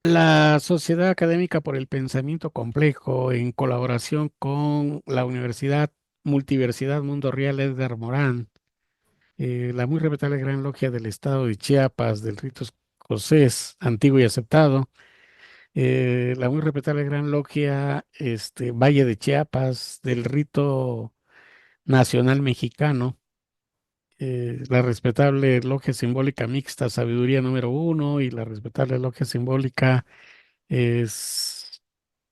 La Sociedad Académica por el Pensamiento Complejo, en colaboración con la Universidad Multiversidad Mundo Real Edgar Morán, la muy respetable Gran Logia del Estado de Chiapas, del rito escocés antiguo y aceptado, la muy respetable Gran Logia Valle de Chiapas, del rito nacional mexicano, la respetable Logia Simbólica Mixta Sabiduría número uno y la respetable Logia Simbólica es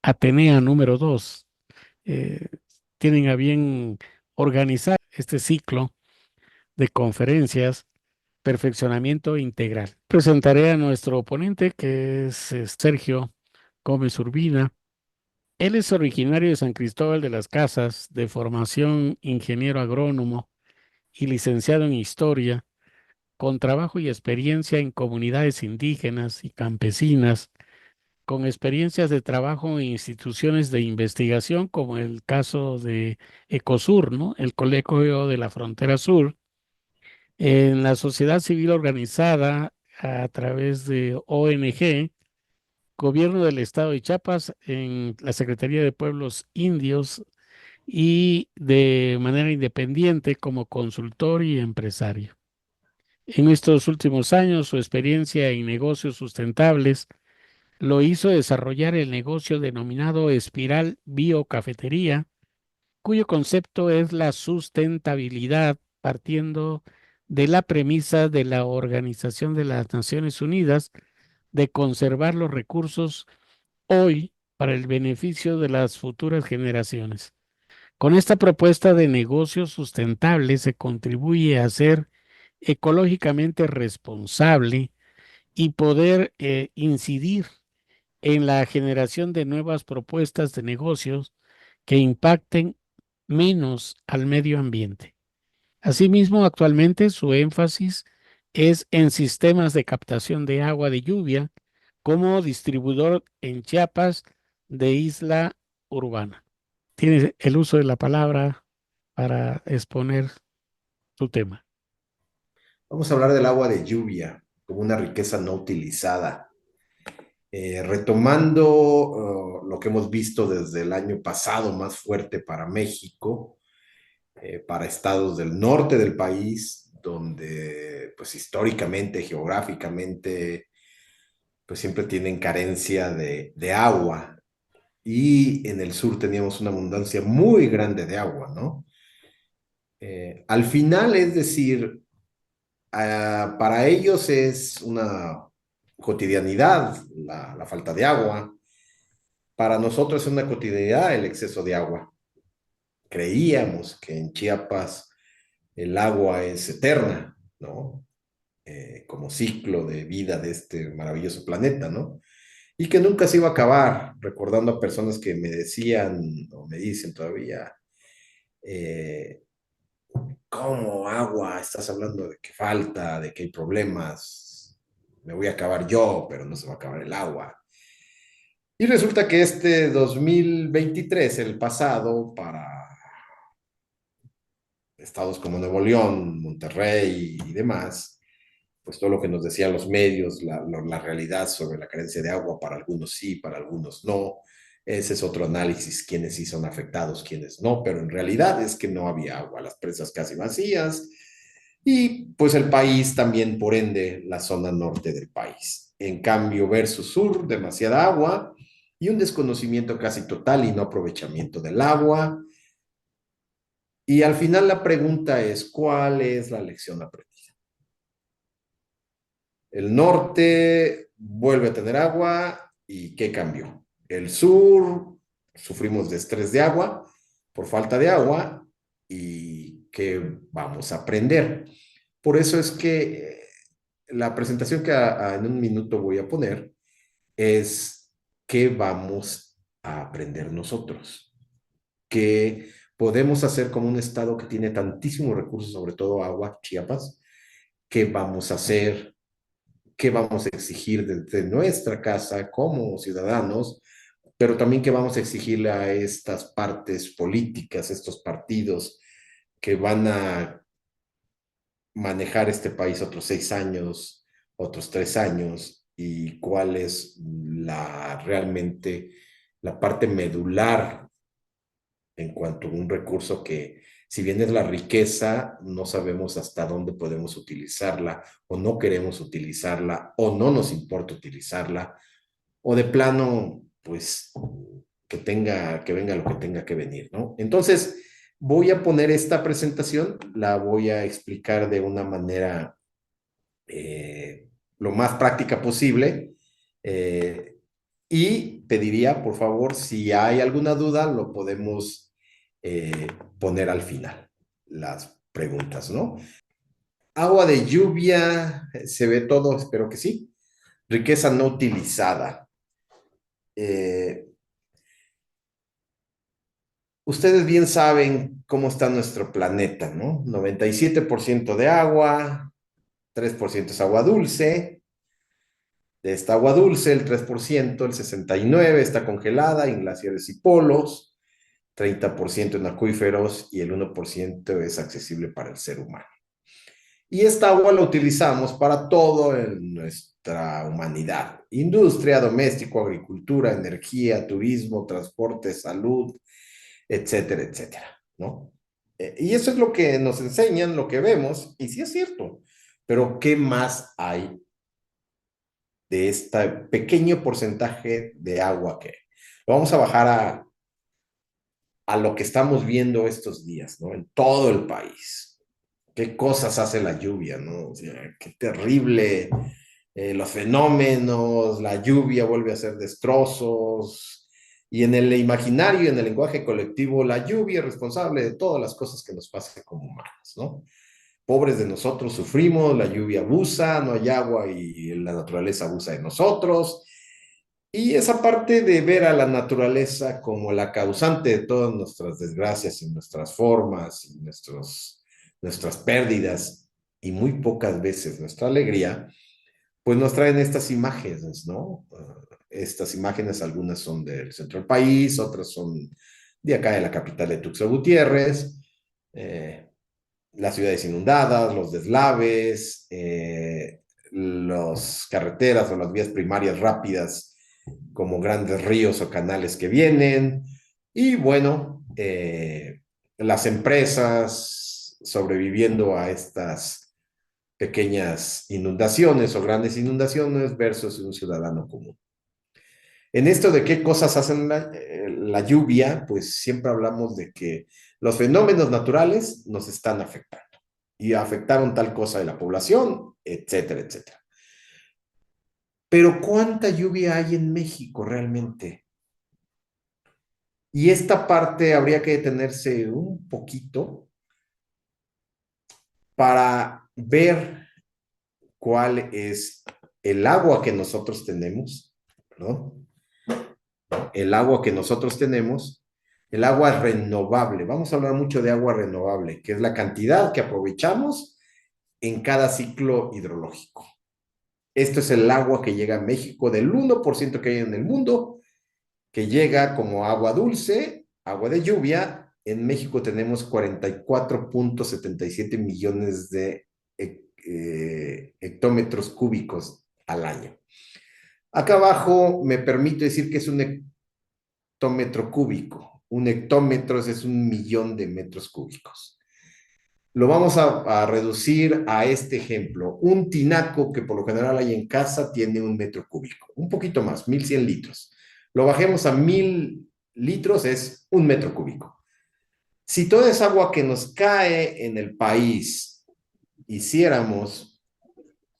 Atenea número 2 tienen a bien organizar este ciclo de conferencias Perfeccionamiento Integral. Presentaré a nuestro ponente, que es Sergio Gómez Urbina. Él es originario de San Cristóbal de las Casas, de formación ingeniero agrónomo y licenciado en Historia, con trabajo y experiencia en comunidades indígenas y campesinas, con experiencias de trabajo en instituciones de investigación, como el caso de Ecosur, ¿no? El Colegio de la Frontera Sur, en la sociedad civil organizada a través de ONG, Gobierno del Estado de Chiapas, en la Secretaría de Pueblos Indios y de manera independiente como consultor y empresario. En estos últimos años, su experiencia en negocios sustentables lo hizo desarrollar el negocio denominado Espiral Biocafetería, cuyo concepto es la sustentabilidad, partiendo de la premisa de la Organización de las Naciones Unidas de conservar los recursos hoy para el beneficio de las futuras generaciones. Con esta propuesta de negocio sustentable se contribuye a ser ecológicamente responsable y poder incidir en la generación de nuevas propuestas de negocios que impacten menos al medio ambiente. Asimismo, actualmente su énfasis es en sistemas de captación de agua de lluvia como distribuidor en Chiapas de Isla Urbana. Tiene el uso de la palabra para exponer su tema. Vamos a hablar del agua de lluvia como una riqueza no utilizada. Retomando lo que hemos visto desde el año pasado más fuerte para México, para estados del norte del país, donde pues históricamente, geográficamente, pues siempre tienen carencia de agua. Y en el sur teníamos una abundancia muy grande de agua, ¿no? Al final, es decir, para ellos es una cotidianidad la falta de agua. Para nosotros es una cotidianidad el exceso de agua. Creíamos que en Chiapas el agua es eterna, ¿no? Como ciclo de vida de este maravilloso planeta, ¿no? Y que nunca se iba a acabar, recordando a personas que me decían o me dicen todavía, eh, ¿cómo agua? Estás hablando de que falta, de que hay problemas, me voy a acabar yo, pero no se va a acabar el agua. Y resulta que este 2023, el pasado, para estados como Nuevo León, Monterrey y demás, pues todo lo que nos decían los medios, la realidad sobre la carencia de agua, para algunos sí, para algunos no. Ese es otro análisis, quiénes sí son afectados, quiénes no, pero en realidad es que no había agua, las presas casi vacías y pues el país también, por ende, la zona norte del país. En cambio, versus sur, demasiada agua y un desconocimiento casi total y no aprovechamiento del agua. Y al final la pregunta es, ¿cuál es la lección aprendida? El norte vuelve a tener agua y ¿qué cambió? El sur sufrimos de estrés de agua por falta de agua y ¿qué vamos a aprender? Por eso es que la presentación que en un minuto voy a poner es qué vamos a aprender nosotros, qué podemos hacer como un estado que tiene tantísimos recursos, sobre todo agua, Chiapas, qué vamos a hacer, qué vamos a exigir desde nuestra casa como ciudadanos, pero también qué vamos a exigirle a estas partes políticas, estos partidos que van a manejar este país otros 6 años, otros 3 años, y cuál es realmente la parte medular en cuanto a un recurso que, si bien es la riqueza, no sabemos hasta dónde podemos utilizarla o no queremos utilizarla o no nos importa utilizarla o de plano, pues que venga lo que tenga que venir, ¿no? Entonces, voy a poner esta presentación, la voy a explicar de una manera lo más práctica posible. eh, y pediría, por favor, si hay alguna duda, lo podemos eh, poner al final, las preguntas, ¿no? Agua de lluvia, se ve todo, espero que sí. Riqueza no utilizada. Eh, Ustedes bien saben cómo está nuestro planeta, ¿no? 97% de agua, 3% es agua dulce. De esta agua dulce, el 3%, el 69% está congelada en glaciares y polos, 30% en acuíferos y el 1% es accesible para el ser humano. Y esta agua la utilizamos para todo en nuestra humanidad. Industria, doméstico, agricultura, energía, turismo, transporte, salud, etcétera, etcétera, ¿no? Y eso es lo que nos enseñan, lo que vemos, y sí es cierto, pero ¿qué más hay de este pequeño porcentaje de agua que vamos a bajar a lo que estamos viendo estos días, ¿no? En todo el país? ¿Qué cosas hace la lluvia, ¿no? O sea, qué terrible los fenómenos, la lluvia vuelve a hacer destrozos, y en el imaginario y en el lenguaje colectivo, la lluvia es responsable de todas las cosas que nos pasan como humanos, ¿no? Pobres de nosotros sufrimos, la lluvia abusa, no hay agua y la naturaleza abusa de nosotros. Y esa parte de ver a la naturaleza como la causante de todas nuestras desgracias y nuestras formas y nuestras pérdidas y muy pocas veces nuestra alegría, pues nos traen estas imágenes, ¿no? Estas imágenes, algunas son del centro del país, otras son de acá de la capital de Tuxtla Gutiérrez, eh, las ciudades inundadas, los deslaves, las carreteras o las vías primarias rápidas como grandes ríos o canales que vienen. Y bueno, las empresas sobreviviendo a estas pequeñas inundaciones o grandes inundaciones versus un ciudadano común. En esto de qué cosas hacen la lluvia, pues siempre hablamos de que los fenómenos naturales nos están afectando y afectaron tal cosa de la población, etcétera, etcétera. Pero ¿cuánta lluvia hay en México realmente? Y esta parte habría que detenerse un poquito para ver cuál es el agua que nosotros tenemos, ¿no? El agua que nosotros tenemos, el agua renovable. Vamos a hablar mucho de agua renovable, que es la cantidad que aprovechamos en cada ciclo hidrológico. Esto es el agua que llega a México, del 1% que hay en el mundo, que llega como agua dulce, agua de lluvia. En México tenemos 44.77 millones de hectómetros cúbicos al año. Acá abajo me permito decir que es un hectómetro cúbico. Un hectómetro es 1 millón de metros cúbicos. Lo vamos a reducir a este ejemplo. Un tinaco que por lo general hay en casa tiene 1 metro cúbico, un poquito más, 1,100 litros. Lo bajemos a 1,000 litros, es 1 metro cúbico. Si toda esa agua que nos cae en el país hiciéramos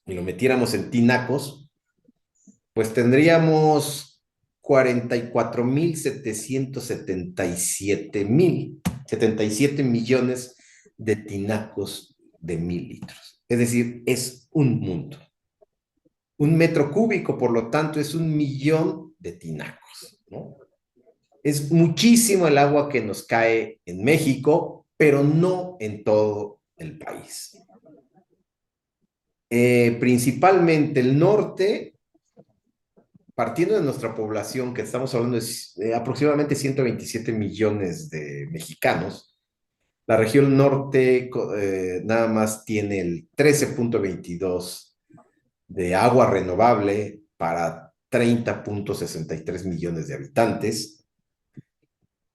y lo metiéramos en tinacos, pues tendríamos 44,777 millones de tinacos de 1,000 litros. Es decir, es un mundo. 1 metro cúbico, por lo tanto, es 1 millón de tinacos, ¿no? Es muchísimo el agua que nos cae en México, pero no en todo el país. Principalmente el norte, partiendo de nuestra población, que estamos hablando de aproximadamente 127 millones de mexicanos, la región norte nada más tiene el 13.22 de agua renovable para 30.63 millones de habitantes.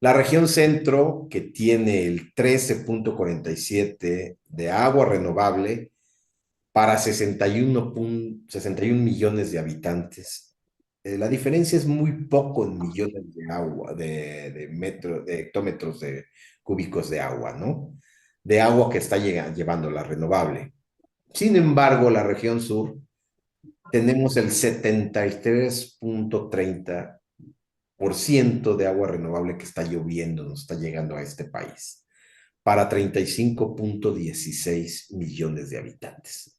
La región centro, que tiene el 13.47 de agua renovable para 61 millones de habitantes. La diferencia es muy poco en millones de agua, de hectómetros de cúbicos de agua, ¿no? De agua que está llevando la renovable. Sin embargo, la región sur tenemos el 73.30% de agua renovable que está lloviendo, nos está llegando a este país, para 35.16 millones de habitantes.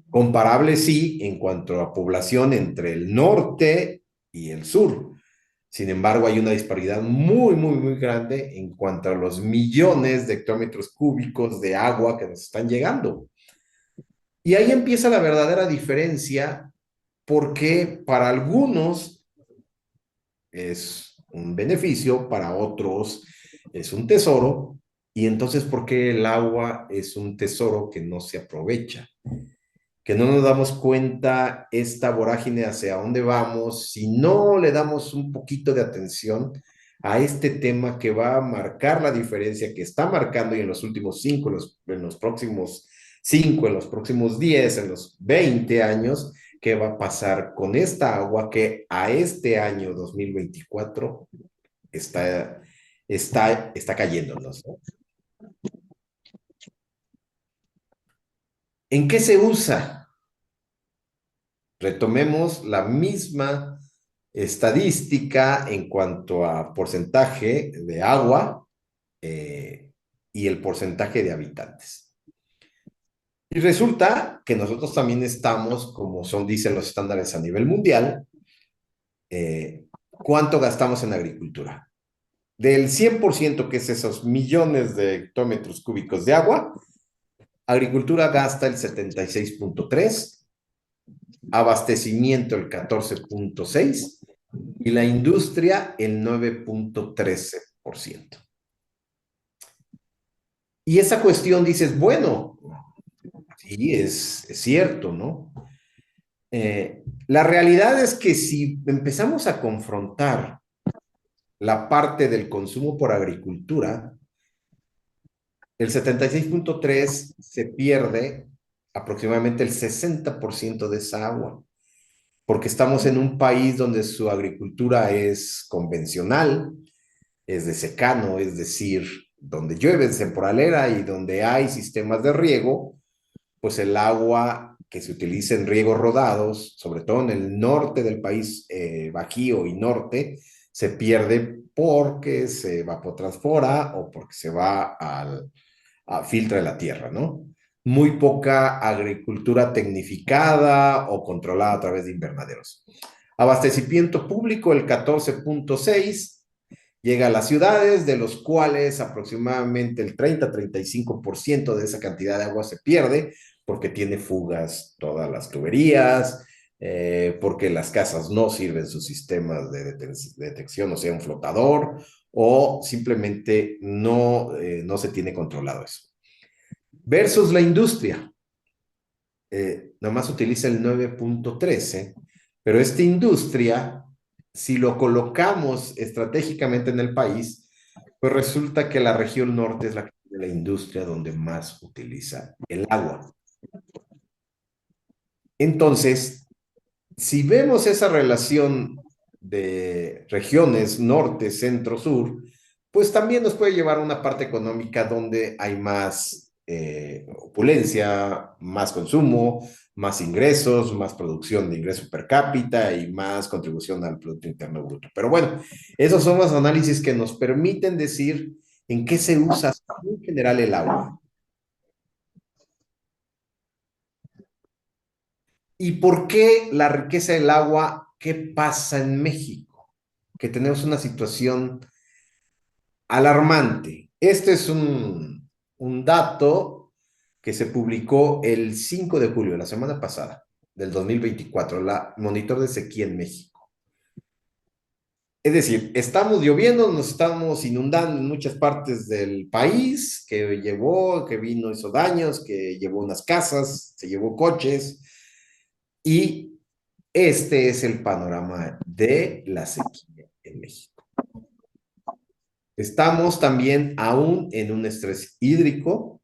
Comparable, sí, en cuanto a población entre el norte y el sur. Sin embargo, hay una disparidad muy, muy, muy grande en cuanto a los millones de hectómetros cúbicos de agua que nos están llegando. Y ahí empieza la verdadera diferencia, porque para algunos es un beneficio, para otros es un tesoro, y entonces, ¿por qué el agua es un tesoro que no se aprovecha? Que no nos damos cuenta esta vorágine hacia dónde vamos si no le damos un poquito de atención a este tema que va a marcar la diferencia, que está marcando y en los últimos 5, en los próximos 5, en los próximos 10, en los 20 años, qué va a pasar con esta agua que a este año 2024 está cayéndonos, ¿no? ¿En qué se usa? Retomemos la misma estadística en cuanto a porcentaje de agua y el porcentaje de habitantes. Y resulta que nosotros también estamos, como dicen los estándares a nivel mundial, ¿cuánto gastamos en agricultura? Del 100%, que es esos millones de hectómetros cúbicos de agua, agricultura gasta el 76.3, abastecimiento el 14.6 y la industria el 9.13%. Y esa cuestión dices, bueno, sí, es cierto, ¿no? La realidad es que si empezamos a confrontar la parte del consumo por agricultura, el 76.3 se pierde aproximadamente el 60% de esa agua, porque estamos en un país donde su agricultura es convencional, es de secano, es decir, donde llueve es temporalera y donde hay sistemas de riego, pues el agua que se utiliza en riegos rodados, sobre todo en el norte del país, Bajío y norte, se pierde porque se evapotranspora o porque se va a filtra de la tierra, ¿no? Muy poca agricultura tecnificada o controlada a través de invernaderos. Abastecimiento público, el 14.6 llega a las ciudades, de los cuales aproximadamente el 30-35% de esa cantidad de agua se pierde porque tiene fugas todas las tuberías, porque las casas no sirven sus sistemas de detección, o sea, un flotador, o simplemente no se tiene controlado eso. Versus la industria, nomás utiliza el 9.13, pero esta industria, si lo colocamos estratégicamente en el país, pues resulta que la región norte es la industria donde más utiliza el agua. Entonces, si vemos esa relación de regiones norte, centro, sur, pues también nos puede llevar a una parte económica donde hay más opulencia, más consumo, más ingresos, más producción de ingreso per cápita y más contribución al Producto Interno Bruto. Pero bueno, esos son los análisis que nos permiten decir en qué se usa en general el agua. ¿Y por qué la riqueza del agua? ¿Qué pasa en México? Que tenemos una situación alarmante. Este es un dato que se publicó el 5 de julio, la semana pasada, del 2024, la monitor de sequía en México. Es decir, estamos lloviendo, nos estamos inundando en muchas partes del país, que vino, hizo daños, que llevó unas casas, se llevó coches, y Este es el panorama de la sequía en México. Estamos también aún en un estrés hídrico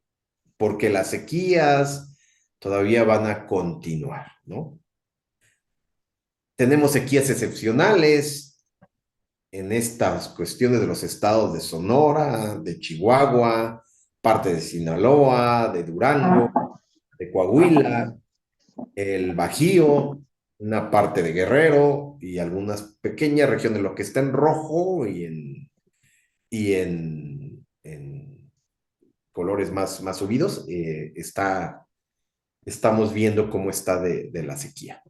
porque las sequías todavía van a continuar, ¿no? Tenemos sequías excepcionales en estas cuestiones de los estados de Sonora, de Chihuahua, parte de Sinaloa, de Durango, de Coahuila, el Bajío, una parte de Guerrero y algunas pequeñas regiones, lo que está en rojo y en colores más subidos, estamos viendo cómo está de la sequía.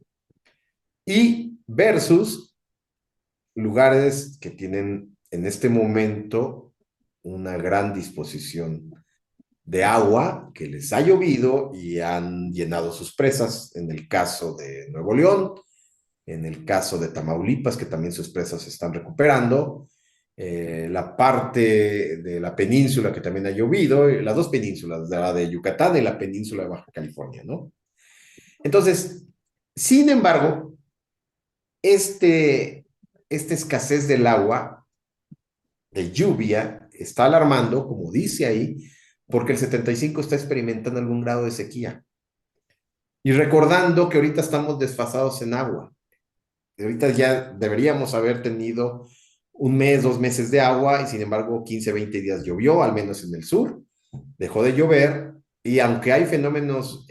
Y versus lugares que tienen en este momento una gran disposición de agua, que les ha llovido y han llenado sus presas, en el caso de Nuevo León, en el caso de Tamaulipas, que también sus presas se están recuperando, la parte de la península que también ha llovido, las dos penínsulas, la de Yucatán y la península de Baja California, ¿no? Entonces, sin embargo, este, esta escasez del agua, de lluvia, está alarmando, como dice ahí, porque el 75 está experimentando algún grado de sequía. Y recordando que ahorita estamos desfasados en agua. Ahorita ya deberíamos haber tenido un mes, 2 meses de agua y sin embargo 15, 20 días llovió, al menos en el sur. Dejó de llover y aunque hay fenómenos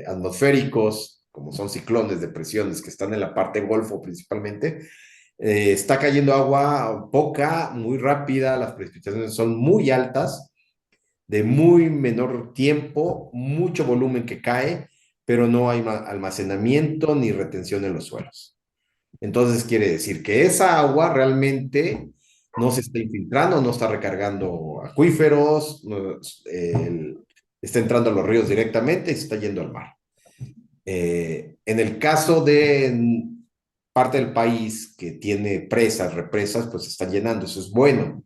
atmosféricos, como son ciclones, depresiones, que están en la parte del Golfo principalmente, está cayendo agua poca, muy rápida, las precipitaciones son muy altas, de muy menor tiempo, mucho volumen que cae, pero no hay almacenamiento ni retención en los suelos. Entonces quiere decir que esa agua realmente no se está infiltrando, no está recargando acuíferos, no, está entrando a los ríos directamente y se está yendo al mar. En el caso de parte del país que tiene presas, represas, pues se están llenando, eso es bueno.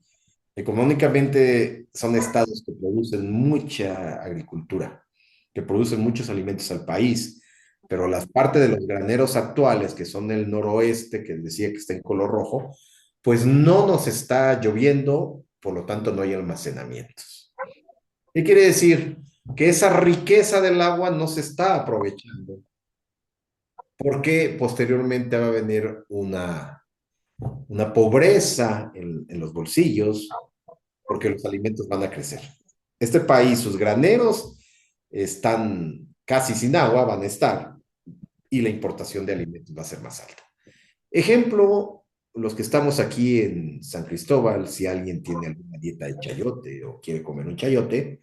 Económicamente son estados que producen mucha agricultura, que producen muchos alimentos al país, pero las partes de los graneros actuales, que son el noroeste, que decía que está en color rojo, pues no nos está lloviendo, por lo tanto no hay almacenamientos. ¿Qué quiere decir? Que esa riqueza del agua no se está aprovechando, porque posteriormente va a venir una pobreza en los bolsillos, porque los alimentos van a crecer. Este país, sus graneros están casi sin agua, van a estar, y la importación de alimentos va a ser más alta. Ejemplo, los que estamos aquí en San Cristóbal, si alguien tiene alguna dieta de chayote o quiere comer un chayote,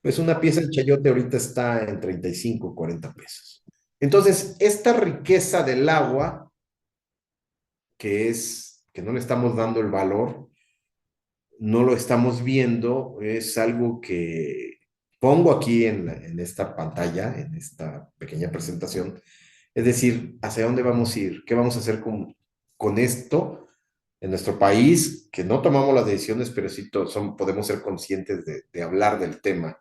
pues una pieza de chayote ahorita está en 35, 40 pesos. Entonces, esta riqueza del agua, que no le estamos dando el valor, no lo estamos viendo, es algo que pongo aquí en esta pantalla, en esta pequeña presentación, es decir, ¿hacia dónde vamos a ir? ¿Qué vamos a hacer con esto en nuestro país? Que no tomamos las decisiones, pero sí podemos ser conscientes de hablar del tema,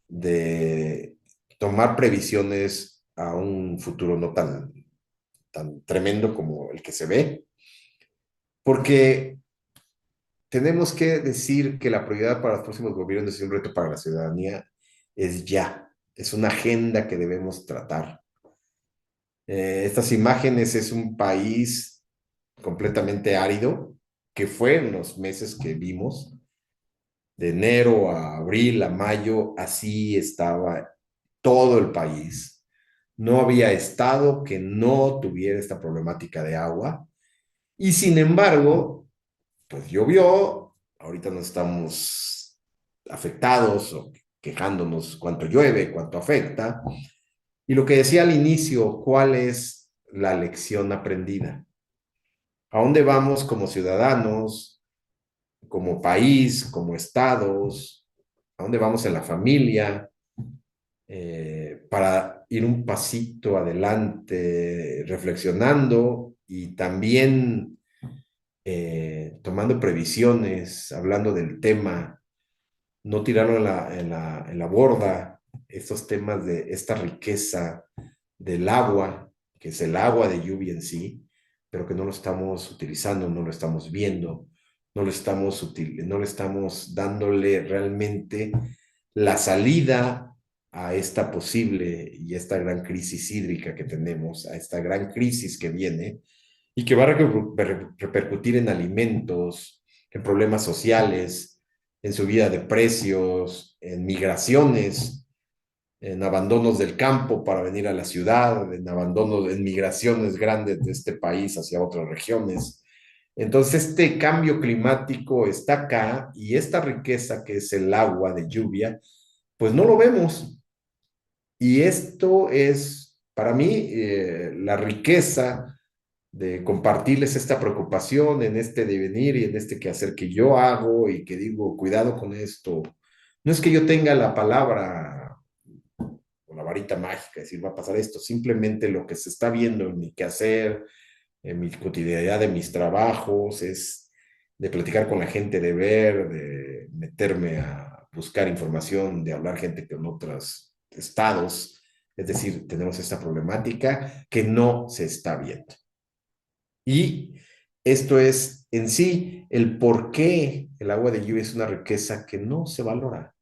de tomar previsiones a un futuro no tan tremendo como el que se ve, porque tenemos que decir que la prioridad para los próximos gobiernos y un reto para la ciudadanía es ya, es una agenda que debemos tratar. Estas imágenes es un país completamente árido, que fue en los meses que vimos, de enero a abril, a mayo, así estaba todo el país. No había estado que no tuviera esta problemática de agua y sin embargo, pues llovió, ahorita no estamos afectados o quejándonos cuánto llueve, cuánto afecta. Y lo que decía al inicio, ¿cuál es la lección aprendida? ¿A dónde vamos como ciudadanos, como país, como estados? ¿A dónde vamos en la familia? Para ir un pasito adelante, reflexionando y también tomando previsiones, hablando del tema, no tirarlo en la borda, estos temas de esta riqueza del agua que es el agua de lluvia en sí, pero que no lo estamos utilizando, no lo estamos viendo, no le estamos dándole realmente la salida a esta posible y esta gran crisis hídrica que tenemos, a esta gran crisis que viene y que va a repercutir en alimentos, en problemas sociales, en subida de precios, en migraciones, en abandonos del campo para venir a la ciudad, en abandonos, en migraciones grandes de este país hacia otras regiones. Entonces, este cambio climático está acá y esta riqueza que es el agua de lluvia, pues no lo vemos. Y esto es, para mí, la riqueza de compartirles esta preocupación en este devenir y en este quehacer que yo hago y que digo, cuidado con esto. No es que yo tenga la palabra o la varita mágica, decir, va a pasar esto, simplemente lo que se está viendo en mi quehacer, en mi cotidianidad de mis trabajos, es de platicar con la gente, de ver, de meterme a buscar información, de hablar gente con otros estados. Es decir, tenemos esta problemática que no se está viendo. Y esto es en sí el por qué el agua de lluvia es una riqueza que no se valora,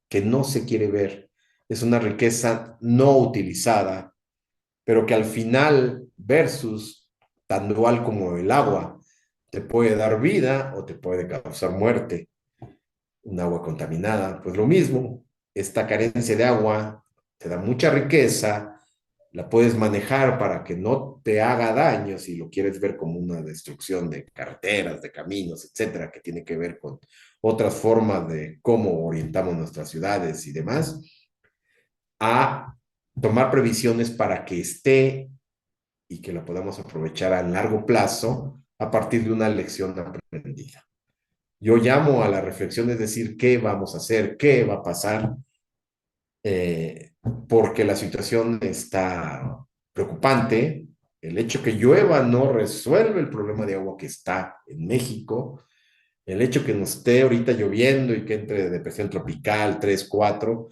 que no se quiere ver. Es una riqueza no utilizada, pero que al final, versus tan dual como el agua, te puede dar vida o te puede causar muerte. Un agua contaminada, pues lo mismo, esta carencia de agua te da mucha riqueza, la puedes manejar para que no te haga daño si lo quieres ver como una destrucción de carreteras, de caminos, etcétera, que tiene que ver con otras formas de cómo orientamos nuestras ciudades y demás, a tomar previsiones para que esté y que la podamos aprovechar a largo plazo a partir de una lección aprendida. Yo llamo a la reflexión, es decir, ¿qué vamos a hacer? ¿Qué va a pasar? Eh, Porque la situación está preocupante. El hecho que llueva no resuelve el problema de agua que está en México. El hecho que nos esté ahorita lloviendo y que entre depresión tropical 3 4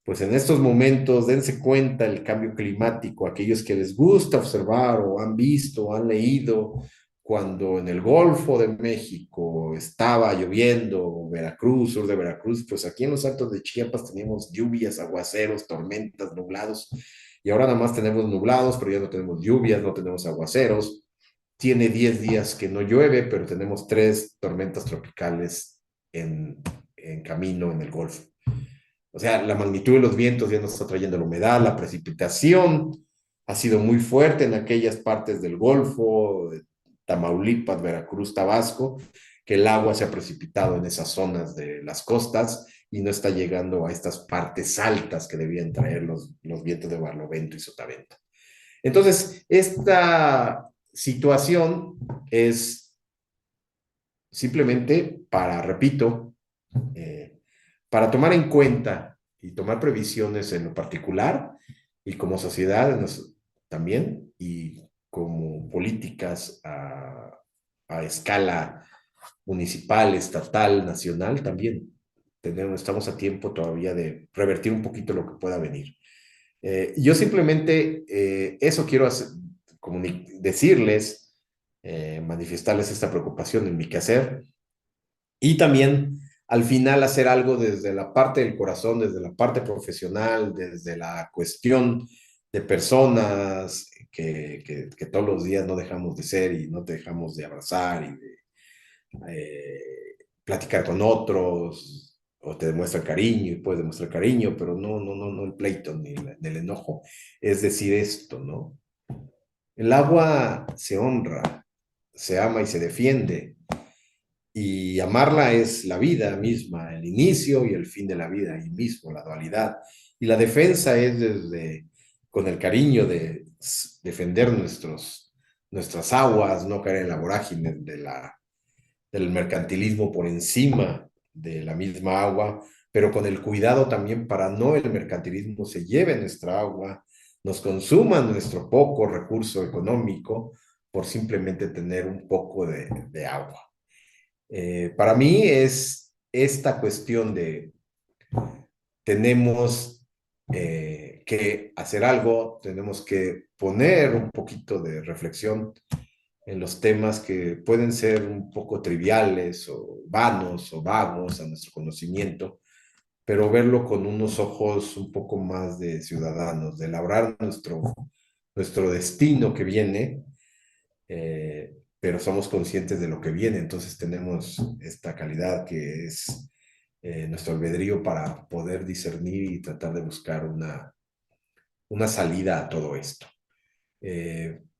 pues en estos momentos dense cuenta el cambio climático, aquellos que les gusta observar o han visto o han leído cuando en el Golfo de México estaba lloviendo, Veracruz, sur de Veracruz, pues aquí en los Altos de Chiapas teníamos lluvias, aguaceros, tormentas, nublados, y ahora nada más tenemos nublados, pero ya no tenemos lluvias, no tenemos aguaceros. Tiene 10 días que no llueve, pero tenemos 3 tormentas tropicales en camino en el Golfo. O sea, la magnitud de los vientos ya nos está trayendo la humedad, la precipitación ha sido muy fuerte en aquellas partes del Golfo, de Tamaulipas, Veracruz, Tabasco, que el agua se ha precipitado en esas zonas de las costas y no está llegando a estas partes altas que debían traer los vientos de barlovento y sotavento. Entonces, esta situación es simplemente para, repito, para tomar en cuenta y tomar previsiones en lo particular y como sociedad también y como políticas a escala municipal, estatal, nacional también. Estamos a tiempo todavía de revertir un poquito lo que pueda venir. Yo simplemente eso quiero hacer, decirles, manifestarles esta preocupación en mi quehacer y también al final hacer algo desde la parte del corazón, desde la parte profesional, desde la cuestión de personas que todos los días no dejamos de ser y no dejamos de abrazar y de platicar con otros, o te demuestran cariño y puedes demostrar cariño, pero no el pleito ni el enojo. Es decir, esto, ¿no? El agua se honra, se ama y se defiende. Y amarla es la vida misma, el inicio y el fin de la vida, y mismo la dualidad. Y la defensa es desde, con el cariño de defender nuestras aguas, no caer en la vorágine del mercantilismo por encima de la misma agua, pero con el cuidado también para no el mercantilismo se lleve nuestra agua, nos consuma nuestro poco recurso económico por simplemente tener un poco de agua. Para mí es esta cuestión de tenemos que hacer algo, tenemos que poner un poquito de reflexión en los temas que pueden ser un poco triviales o vanos o vagos a nuestro conocimiento, pero verlo con unos ojos un poco más de ciudadanos, de labrar nuestro destino que viene, pero somos conscientes de lo que viene, entonces tenemos esta calidad que es nuestro albedrío para poder discernir y tratar de buscar una salida a todo esto.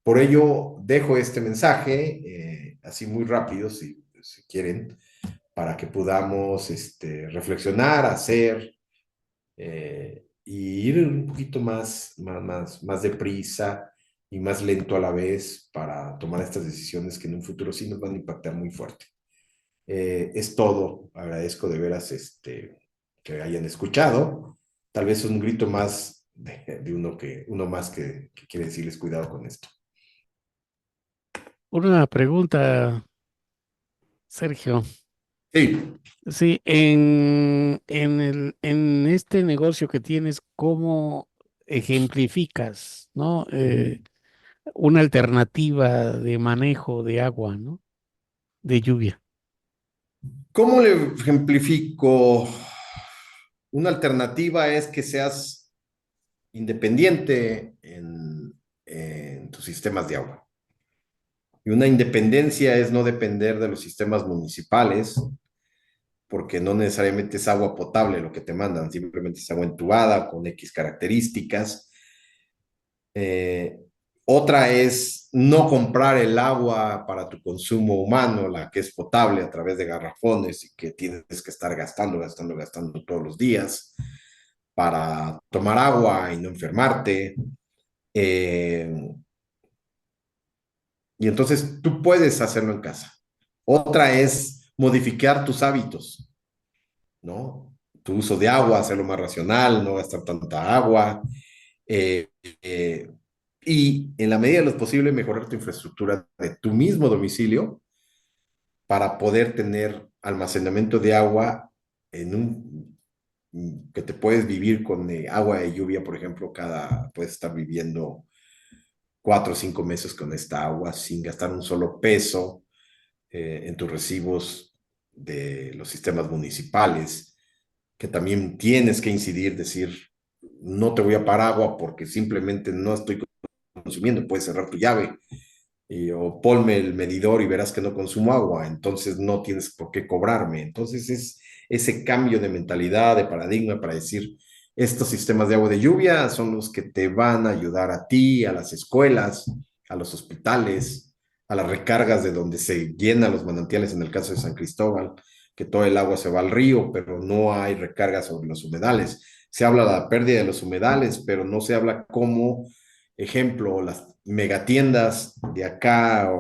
Por ello, dejo este mensaje, así muy rápido, si quieren, para que podamos reflexionar, hacer y ir un poquito más deprisa y más lento a la vez para tomar estas decisiones que en un futuro sí nos van a impactar muy fuerte. Es todo. Agradezco de veras que hayan escuchado. Tal vez un grito más de uno más que quiere decirles cuidado con esto. Una pregunta, Sergio. Sí. Sí, en este negocio que tienes, ¿cómo ejemplificas, ¿no? Una alternativa de manejo de agua, ¿no? De lluvia. ¿Cómo le ejemplifico? Una alternativa es que seas independiente en tus sistemas de agua. Y una independencia es no depender de los sistemas municipales, porque no necesariamente es agua potable lo que te mandan, simplemente es agua entubada con X características. Eh, Otra es no comprar el agua para tu consumo humano, la que es potable a través de garrafones y que tienes que estar gastando todos los días para tomar agua y no enfermarte. Eh, y entonces tú puedes hacerlo en casa. Otra es modificar tus hábitos, ¿no? Tu uso de agua, hacerlo más racional, no gastar tanta agua. Eh, eh, y en la medida de lo posible mejorar tu infraestructura de tu mismo domicilio para poder tener almacenamiento de agua en que te puedes vivir con agua de lluvia, por ejemplo, puedes estar viviendo 4 o 5 meses con esta agua sin gastar un solo peso en tus recibos de los sistemas municipales, que también tienes que incidir, decir, no te voy a pagar agua porque simplemente no estoy consumiendo, puedes cerrar tu llave o ponme el medidor y verás que no consumo agua, entonces no tienes por qué cobrarme. Entonces es ese cambio de mentalidad, de paradigma para decir, estos sistemas de agua de lluvia son los que te van a ayudar a ti, a las escuelas, a los hospitales, a las recargas de donde se llenan los manantiales en el caso de San Cristóbal, que todo el agua se va al río, pero no hay recargas sobre los humedales. Se habla de la pérdida de los humedales, pero no se habla cómo, ejemplo, las megatiendas de acá,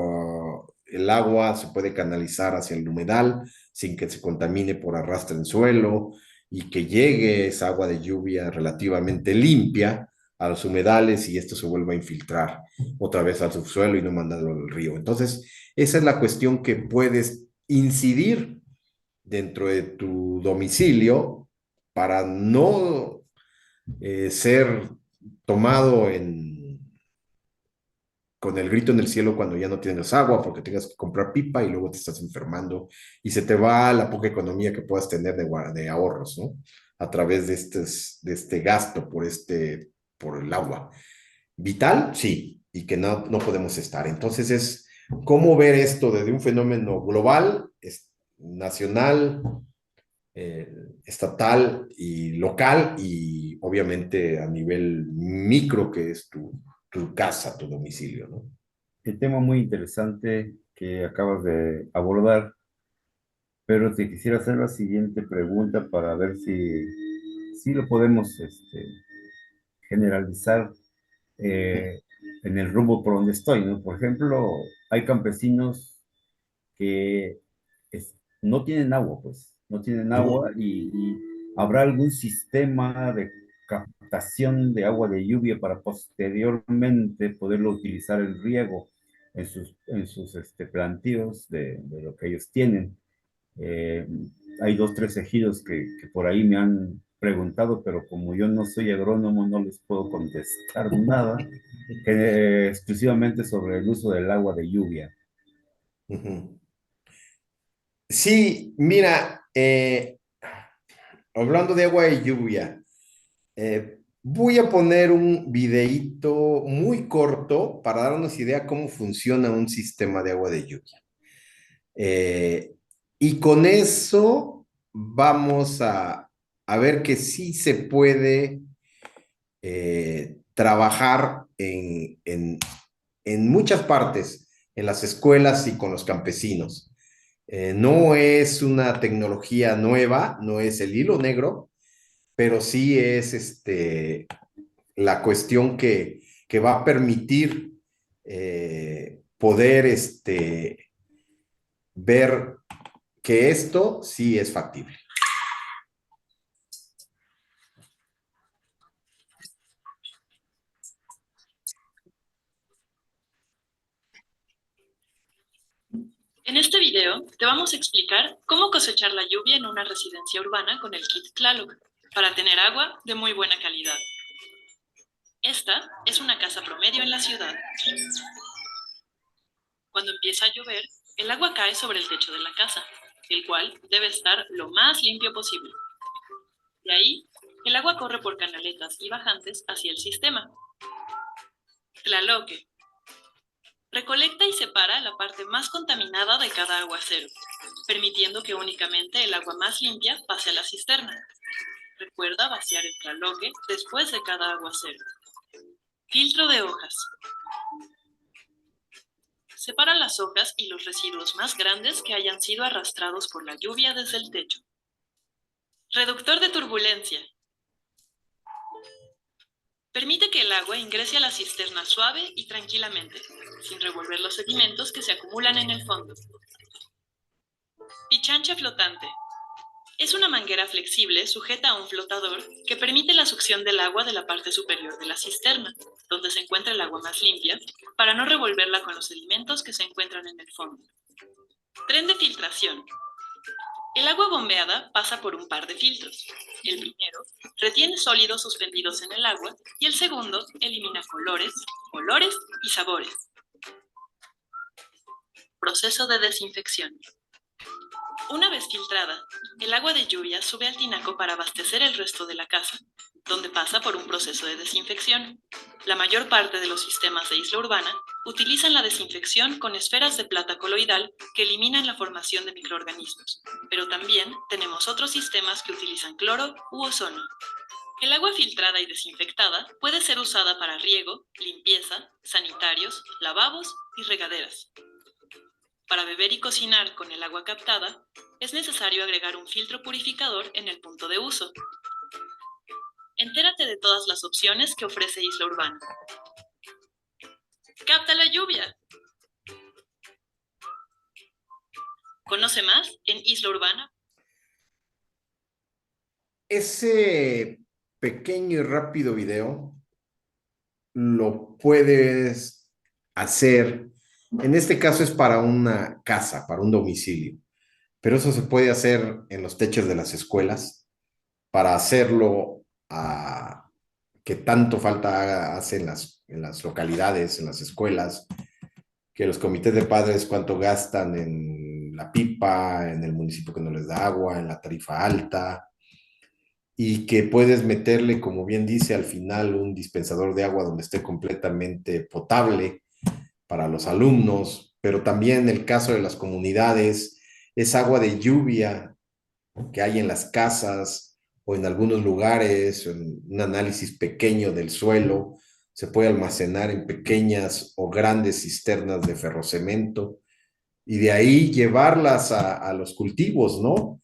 el agua se puede canalizar hacia el humedal sin que se contamine por arrastre en suelo y que llegue esa agua de lluvia relativamente limpia a los humedales y esto se vuelva a infiltrar otra vez al subsuelo y no mandarlo al río. Entonces, esa es la cuestión que puedes incidir dentro de tu domicilio para no ser tomado con el grito en el cielo cuando ya no tienes agua porque tengas que comprar pipa y luego te estás enfermando y se te va la poca economía que puedas tener de ahorros, ¿no? A través de este gasto por el agua. Vital, sí, y que no podemos estar. Entonces es cómo ver esto desde un fenómeno global, nacional, eh, estatal y local y obviamente a nivel micro que es tu casa, tu domicilio, ¿no? El tema muy interesante que acabas de abordar, pero te quisiera hacer la siguiente pregunta para ver si lo podemos generalizar eh, en el rumbo por donde estoy, ¿no? Por ejemplo, hay campesinos que no tienen agua, pues, no tienen agua y habrá algún sistema de captación de agua de lluvia para posteriormente poderlo utilizar en riego en sus plantíos de lo que ellos tienen. Eh, Hay dos, tres ejidos que por ahí me han preguntado, pero como yo no soy agrónomo, no les puedo contestar nada, que, exclusivamente sobre el uso del agua de lluvia. Ujú. Sí, mira, hablando de agua de lluvia, voy a poner un videíto muy corto para darnos idea cómo funciona un sistema de agua de lluvia. Eh, y con eso vamos a ver que sí se puede trabajar en muchas partes, en las escuelas y con los campesinos. No es una tecnología nueva, no es el hilo negro, pero sí es la cuestión que va a permitir poder ver que esto sí es factible. En este video te vamos a explicar cómo cosechar la lluvia en una residencia urbana con el kit Tlaloc para tener agua de muy buena calidad. Esta es una casa promedio en la ciudad. Cuando empieza a llover, el agua cae sobre el techo de la casa, el cual debe estar lo más limpio posible. De ahí, el agua corre por canaletas y bajantes hacia el sistema. Tlaloque. Recolecta y separa la parte más contaminada de cada aguacero, permitiendo que únicamente el agua más limpia pase a la cisterna. Recuerda vaciar el tlaloque después de cada aguacero. Filtro de hojas. Separa las hojas y los residuos más grandes que hayan sido arrastrados por la lluvia desde el techo. Reductor de turbulencia. Permite que el agua ingrese a la cisterna suave y tranquilamente, sin revolver los sedimentos que se acumulan en el fondo. Pichancha flotante. Es una manguera flexible sujeta a un flotador que permite la succión del agua de la parte superior de la cisterna, donde se encuentra el agua más limpia, para no revolverla con los sedimentos que se encuentran en el fondo. Tren de filtración. El agua bombeada pasa por un par de filtros. El primero retiene sólidos suspendidos en el agua y el segundo elimina colores, olores y sabores. Proceso de desinfección. Una vez filtrada, el agua de lluvia sube al tinaco para abastecer el resto de la casa, donde pasa por un proceso de desinfección. La mayor parte de los sistemas de isla urbana utilizan la desinfección con esferas de plata coloidal que eliminan la formación de microorganismos, pero también tenemos otros sistemas que utilizan cloro u ozono. El agua filtrada y desinfectada puede ser usada para riego, limpieza, sanitarios, lavabos y regaderas. Para beber y cocinar con el agua captada, es necesario agregar un filtro purificador en el punto de uso. Entérate de todas las opciones que ofrece Isla Urbana. ¡Capta la lluvia! Conoce más en Isla Urbana. Ese pequeño y rápido video lo puedes hacer. En este caso es para una casa, para un domicilio, pero eso se puede hacer en los techos de las escuelas para hacerlo que tanto falta hace en las localidades, en las escuelas, que los comités de padres cuánto gastan en la pipa, en el municipio que no les da agua, en la tarifa alta, y que puedes meterle, como bien dice, al final un dispensador de agua donde esté completamente potable para los alumnos, pero también en el caso de las comunidades, es agua de lluvia que hay en las casas o en algunos lugares, en un análisis pequeño del suelo, se puede almacenar en pequeñas o grandes cisternas de ferrocemento y de ahí llevarlas a los cultivos, ¿no?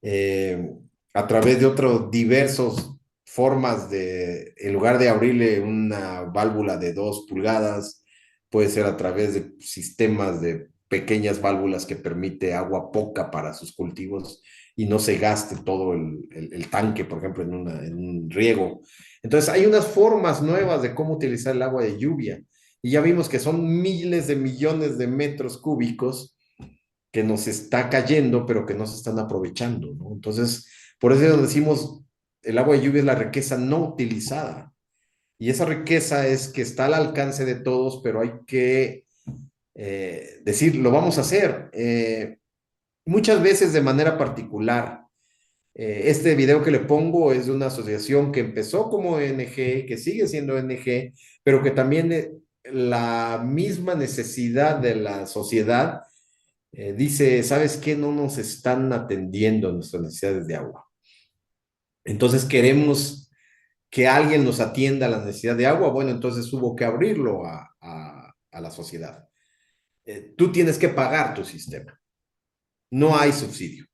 Eh, a través de otros diversos formas en lugar de abrirle una válvula de 2 pulgadas, puede ser a través de sistemas de pequeñas válvulas que permite agua poca para sus cultivos y no se gaste todo el tanque, por ejemplo, en un riego. Entonces, hay unas formas nuevas de cómo utilizar el agua de lluvia. Y ya vimos que son miles de millones de metros cúbicos que nos está cayendo, pero que no se están aprovechando, ¿no? Entonces, por eso decimos, el agua de lluvia es la riqueza no utilizada. Y esa riqueza es que está al alcance de todos, pero hay que decir, lo vamos a hacer. Muchas veces de manera particular. Este video que le pongo es de una asociación que empezó como ONG, que sigue siendo ONG, pero que también la misma necesidad de la sociedad dice, ¿sabes qué? No nos están atendiendo nuestras necesidades de agua. Entonces queremos que alguien nos atienda a la necesidad de agua. Bueno, entonces hubo que abrirlo a la sociedad. Tú tienes que pagar tu sistema. No hay subsidio.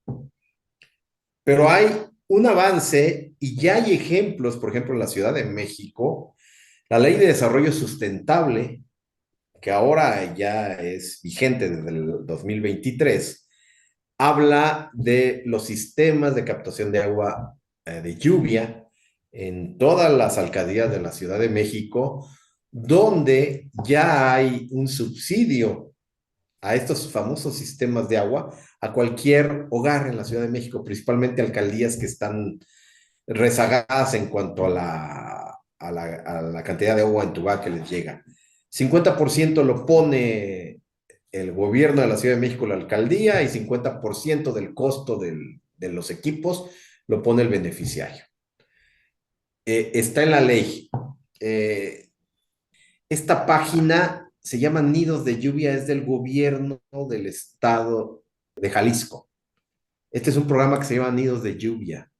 Pero hay un avance y ya hay ejemplos, por ejemplo, en la Ciudad de México, la Ley de Desarrollo Sustentable, que ahora ya es vigente desde el 2023, habla de los sistemas de captación de agua de lluvia en todas las alcaldías de la Ciudad de México, donde ya hay un subsidio a estos famosos sistemas de agua a cualquier hogar en la Ciudad de México, principalmente alcaldías que están rezagadas en cuanto a la cantidad de agua en tuba que les llega. 50% lo pone el gobierno de la Ciudad de México, la alcaldía, y 50% del costo de los equipos lo pone el beneficiario. Está en la ley. Esta página se llama Nidos de Lluvia, es del gobierno del estado de Jalisco. Este es un programa que se llama Nidos de Lluvia.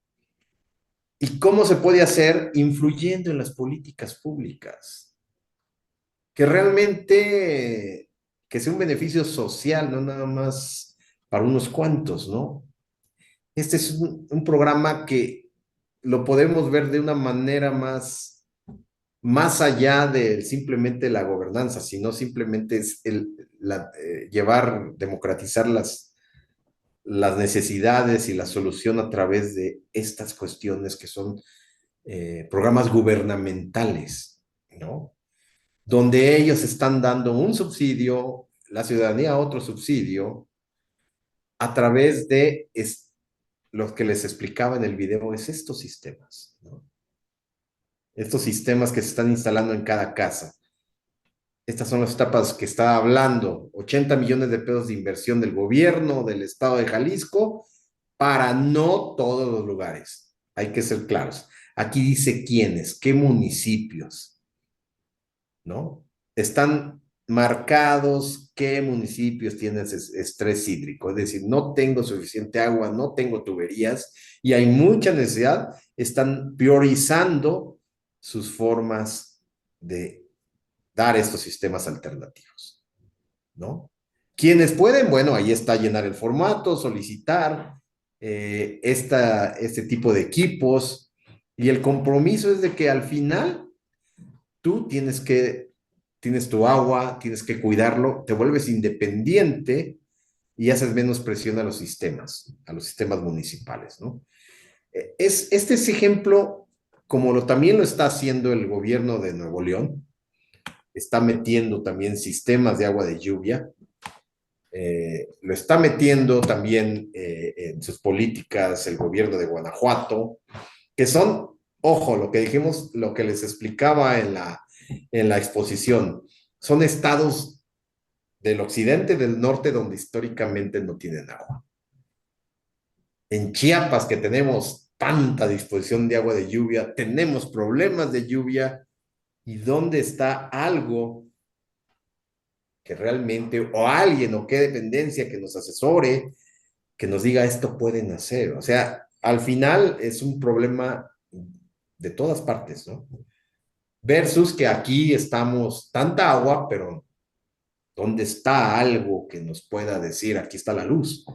¿Y cómo se puede hacer? Influyendo en las políticas públicas. Que realmente, que sea un beneficio social, no nada más para unos cuantos, ¿no? Este es un programa que lo podemos ver de una manera más allá de simplemente la gobernanza, sino simplemente es democratizar las necesidades y la solución a través de estas cuestiones que son programas gubernamentales, ¿no? Donde ellos están dando un subsidio, la ciudadanía otro subsidio, a través de lo que les explicaba en el video, es estos sistemas, ¿no? Estos sistemas que se están instalando en cada casa. Estas son las etapas que está hablando, 80 millones de pesos de inversión del gobierno del estado de Jalisco para no todos los lugares. Hay que ser claros. Aquí dice quiénes, qué municipios, ¿no? Están marcados qué municipios tienen estrés hídrico, es decir, no tengo suficiente agua, no tengo tuberías y hay mucha necesidad, están priorizando sus formas de dar estos sistemas alternativos, ¿no? Quienes pueden, bueno, ahí está llenar el formato, solicitar este tipo de equipos y el compromiso es de que al final tú tienes tu agua, tienes que cuidarlo, te vuelves independiente y haces menos presión a los sistemas municipales, ¿no? Este es ejemplo, como también lo está haciendo el gobierno de Nuevo León, está metiendo también sistemas de agua de lluvia, lo está metiendo también en sus políticas el gobierno de Guanajuato, que son, ojo, lo que dijimos, lo que les explicaba en la exposición, son estados del occidente, del norte, donde históricamente no tienen agua. En Chiapas, que tenemos tanta disposición de agua de lluvia, tenemos problemas de lluvia, ¿y dónde está algo que realmente, o alguien, o qué dependencia que nos asesore, que nos diga esto pueden hacer? O sea, al final es un problema de todas partes, ¿no? Versus que aquí estamos tanta agua, pero ¿dónde está algo que nos pueda decir aquí está la luz?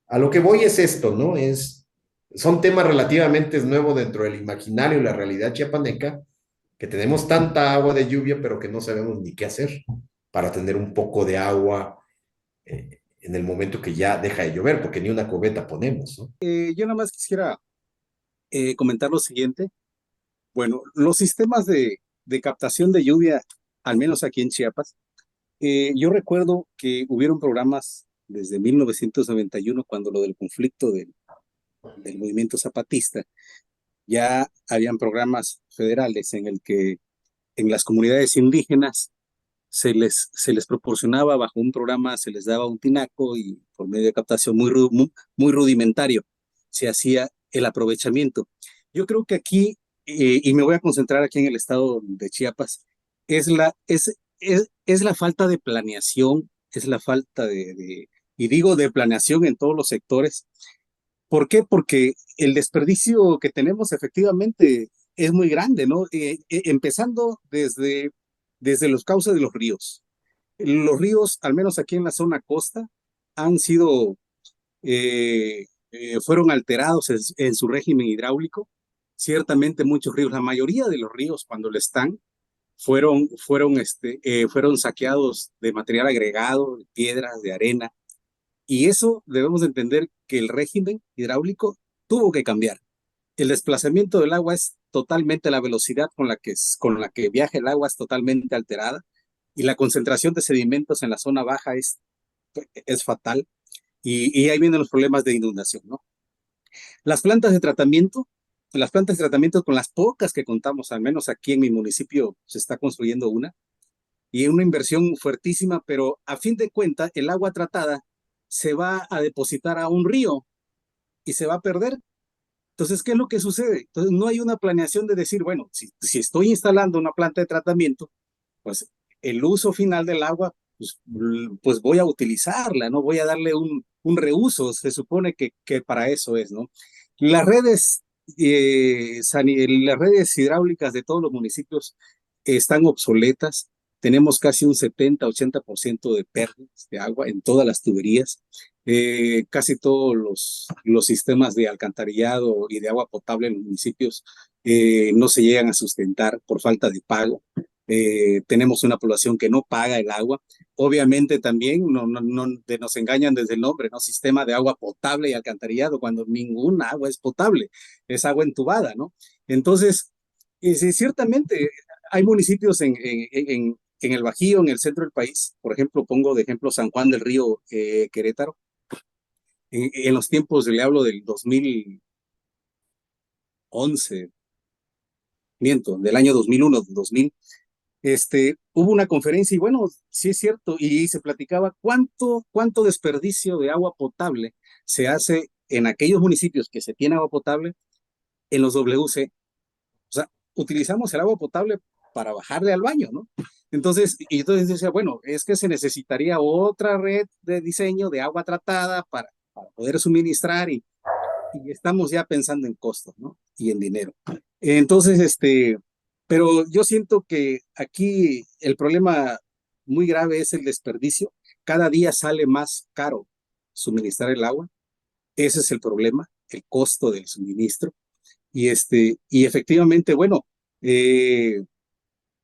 A lo que voy es esto, ¿no? Son temas relativamente nuevos dentro del imaginario y la realidad chiapaneca, que tenemos tanta agua de lluvia, pero que no sabemos ni qué hacer para tener un poco de agua en el momento que ya deja de llover, porque ni una cubeta ponemos, ¿no? Yo nada más quisiera comentar lo siguiente. Bueno, los sistemas de captación de lluvia, al menos aquí en Chiapas, yo recuerdo que hubieron programas desde 1991, cuando lo del conflicto del movimiento zapatista, ya habían programas federales en el que en las comunidades indígenas se les proporcionaba bajo un programa, se les daba un tinaco y por medio de captación muy rudimentario se hacía el aprovechamiento. Yo creo que aquí, y me voy a concentrar aquí en el estado de Chiapas, es la falta de planeación, es la falta y digo de planeación en todos los sectores. ¿Por qué? Porque el desperdicio que tenemos efectivamente es muy grande, ¿no? Empezando desde los cauces de los ríos. Los ríos, al menos aquí en la zona costa, han sido, fueron alterados en su régimen hidráulico. Ciertamente muchos ríos, la mayoría de los ríos cuando lo están, fueron saqueados de material agregado, de piedras, de arena, y eso debemos entender que el régimen hidráulico tuvo que cambiar. El desplazamiento del agua es totalmente, la velocidad con la que viaja el agua es totalmente alterada y la concentración de sedimentos en la zona baja es fatal y ahí vienen los problemas de inundación, ¿no? Las plantas de tratamiento, las plantas de tratamiento con las pocas que contamos, al menos aquí en mi municipio se está construyendo una, y una inversión fuertísima, pero a fin de cuentas el agua tratada se va a depositar a un río y se va a perder. Entonces, ¿qué es lo que sucede? Entonces, no hay una planeación de decir, bueno, si estoy instalando una planta de tratamiento, pues el uso final del agua, pues voy a utilizarla, ¿no? Voy a darle un reuso, se supone que para eso es, ¿no? Las redes, las redes hidráulicas de todos los municipios están obsoletas, tenemos casi un 70-80% de pérdidas de agua en todas las tuberías. Casi todos los sistemas de alcantarillado y de agua potable en los municipios no se llegan a sustentar por falta de pago. Tenemos una población que no paga el agua. Obviamente también nos engañan desde el nombre, ¿no? Sistema de agua potable y alcantarillado, cuando ninguna agua es potable, es agua entubada, ¿no? Entonces, sí, ciertamente hay municipios en el Bajío, en el centro del país, por ejemplo, pongo de ejemplo San Juan del Río, Querétaro, en los tiempos, le hablo del 2011, miento, del año 2001, 2000, hubo una conferencia y bueno, sí es cierto, y se platicaba cuánto desperdicio de agua potable se hace en aquellos municipios que se tiene agua potable en los WC. O sea, utilizamos el agua potable para bajarle al baño, ¿no? Entonces decía, bueno, es que se necesitaría otra red de diseño de agua tratada para poder suministrar y estamos ya pensando en costos, ¿no? Y en dinero. Entonces, pero yo siento que aquí el problema muy grave es el desperdicio. Cada día sale más caro suministrar el agua. Ese es el problema, el costo del suministro. Y efectivamente, bueno,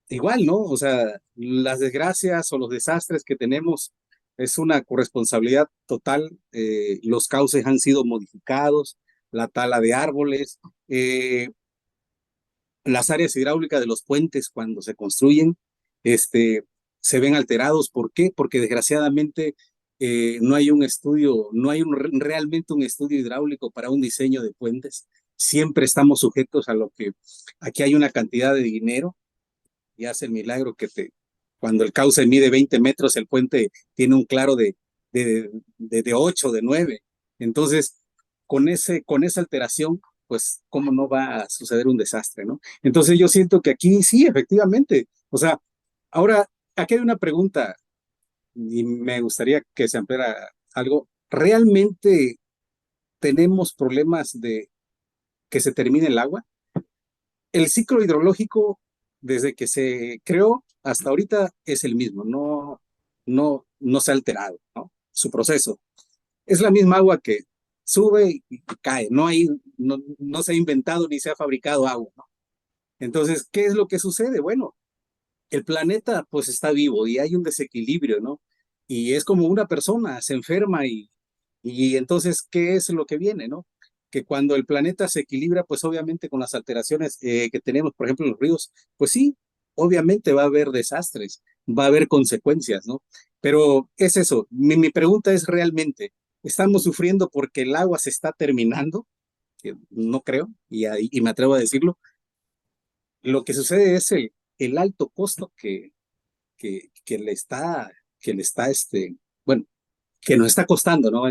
igual, ¿no? O sea, las desgracias o los desastres que tenemos es una corresponsabilidad total. Los cauces han sido modificados, la tala de árboles, las áreas hidráulicas de los puentes cuando se construyen, se ven alterados. ¿Por qué? Porque desgraciadamente no hay un estudio, no hay realmente un estudio hidráulico para un diseño de puentes. Siempre estamos sujetos a lo que aquí hay una cantidad de dinero y hace el milagro cuando el cauce mide 20 metros, el puente tiene un claro de 8, de 9. Entonces, con esa alteración, pues, ¿cómo no va a suceder un desastre, no? Entonces, yo siento que aquí sí, efectivamente. O sea, ahora, aquí hay una pregunta y me gustaría que se ampliara algo. ¿Realmente tenemos problemas de que se termine el agua? El ciclo hidrológico, desde que se creó hasta ahorita, es el mismo, no se ha alterado, ¿no? Su proceso. Es la misma agua que sube y cae, no se ha inventado ni se ha fabricado agua, ¿no? Entonces, ¿qué es lo que sucede? Bueno, el planeta pues está vivo y hay un desequilibrio, ¿no? Y es como una persona se enferma y entonces, ¿qué es lo que viene, no? Que cuando el planeta se equilibra, pues obviamente con las alteraciones que tenemos, por ejemplo, en los ríos, pues sí, obviamente va a haber desastres, va a haber consecuencias, ¿no? Pero es eso, mi pregunta es realmente, ¿estamos sufriendo porque el agua se está terminando? que no creo, y me atrevo a decirlo. Lo que sucede es el alto costo que le está, bueno, que nos está costando, ¿no?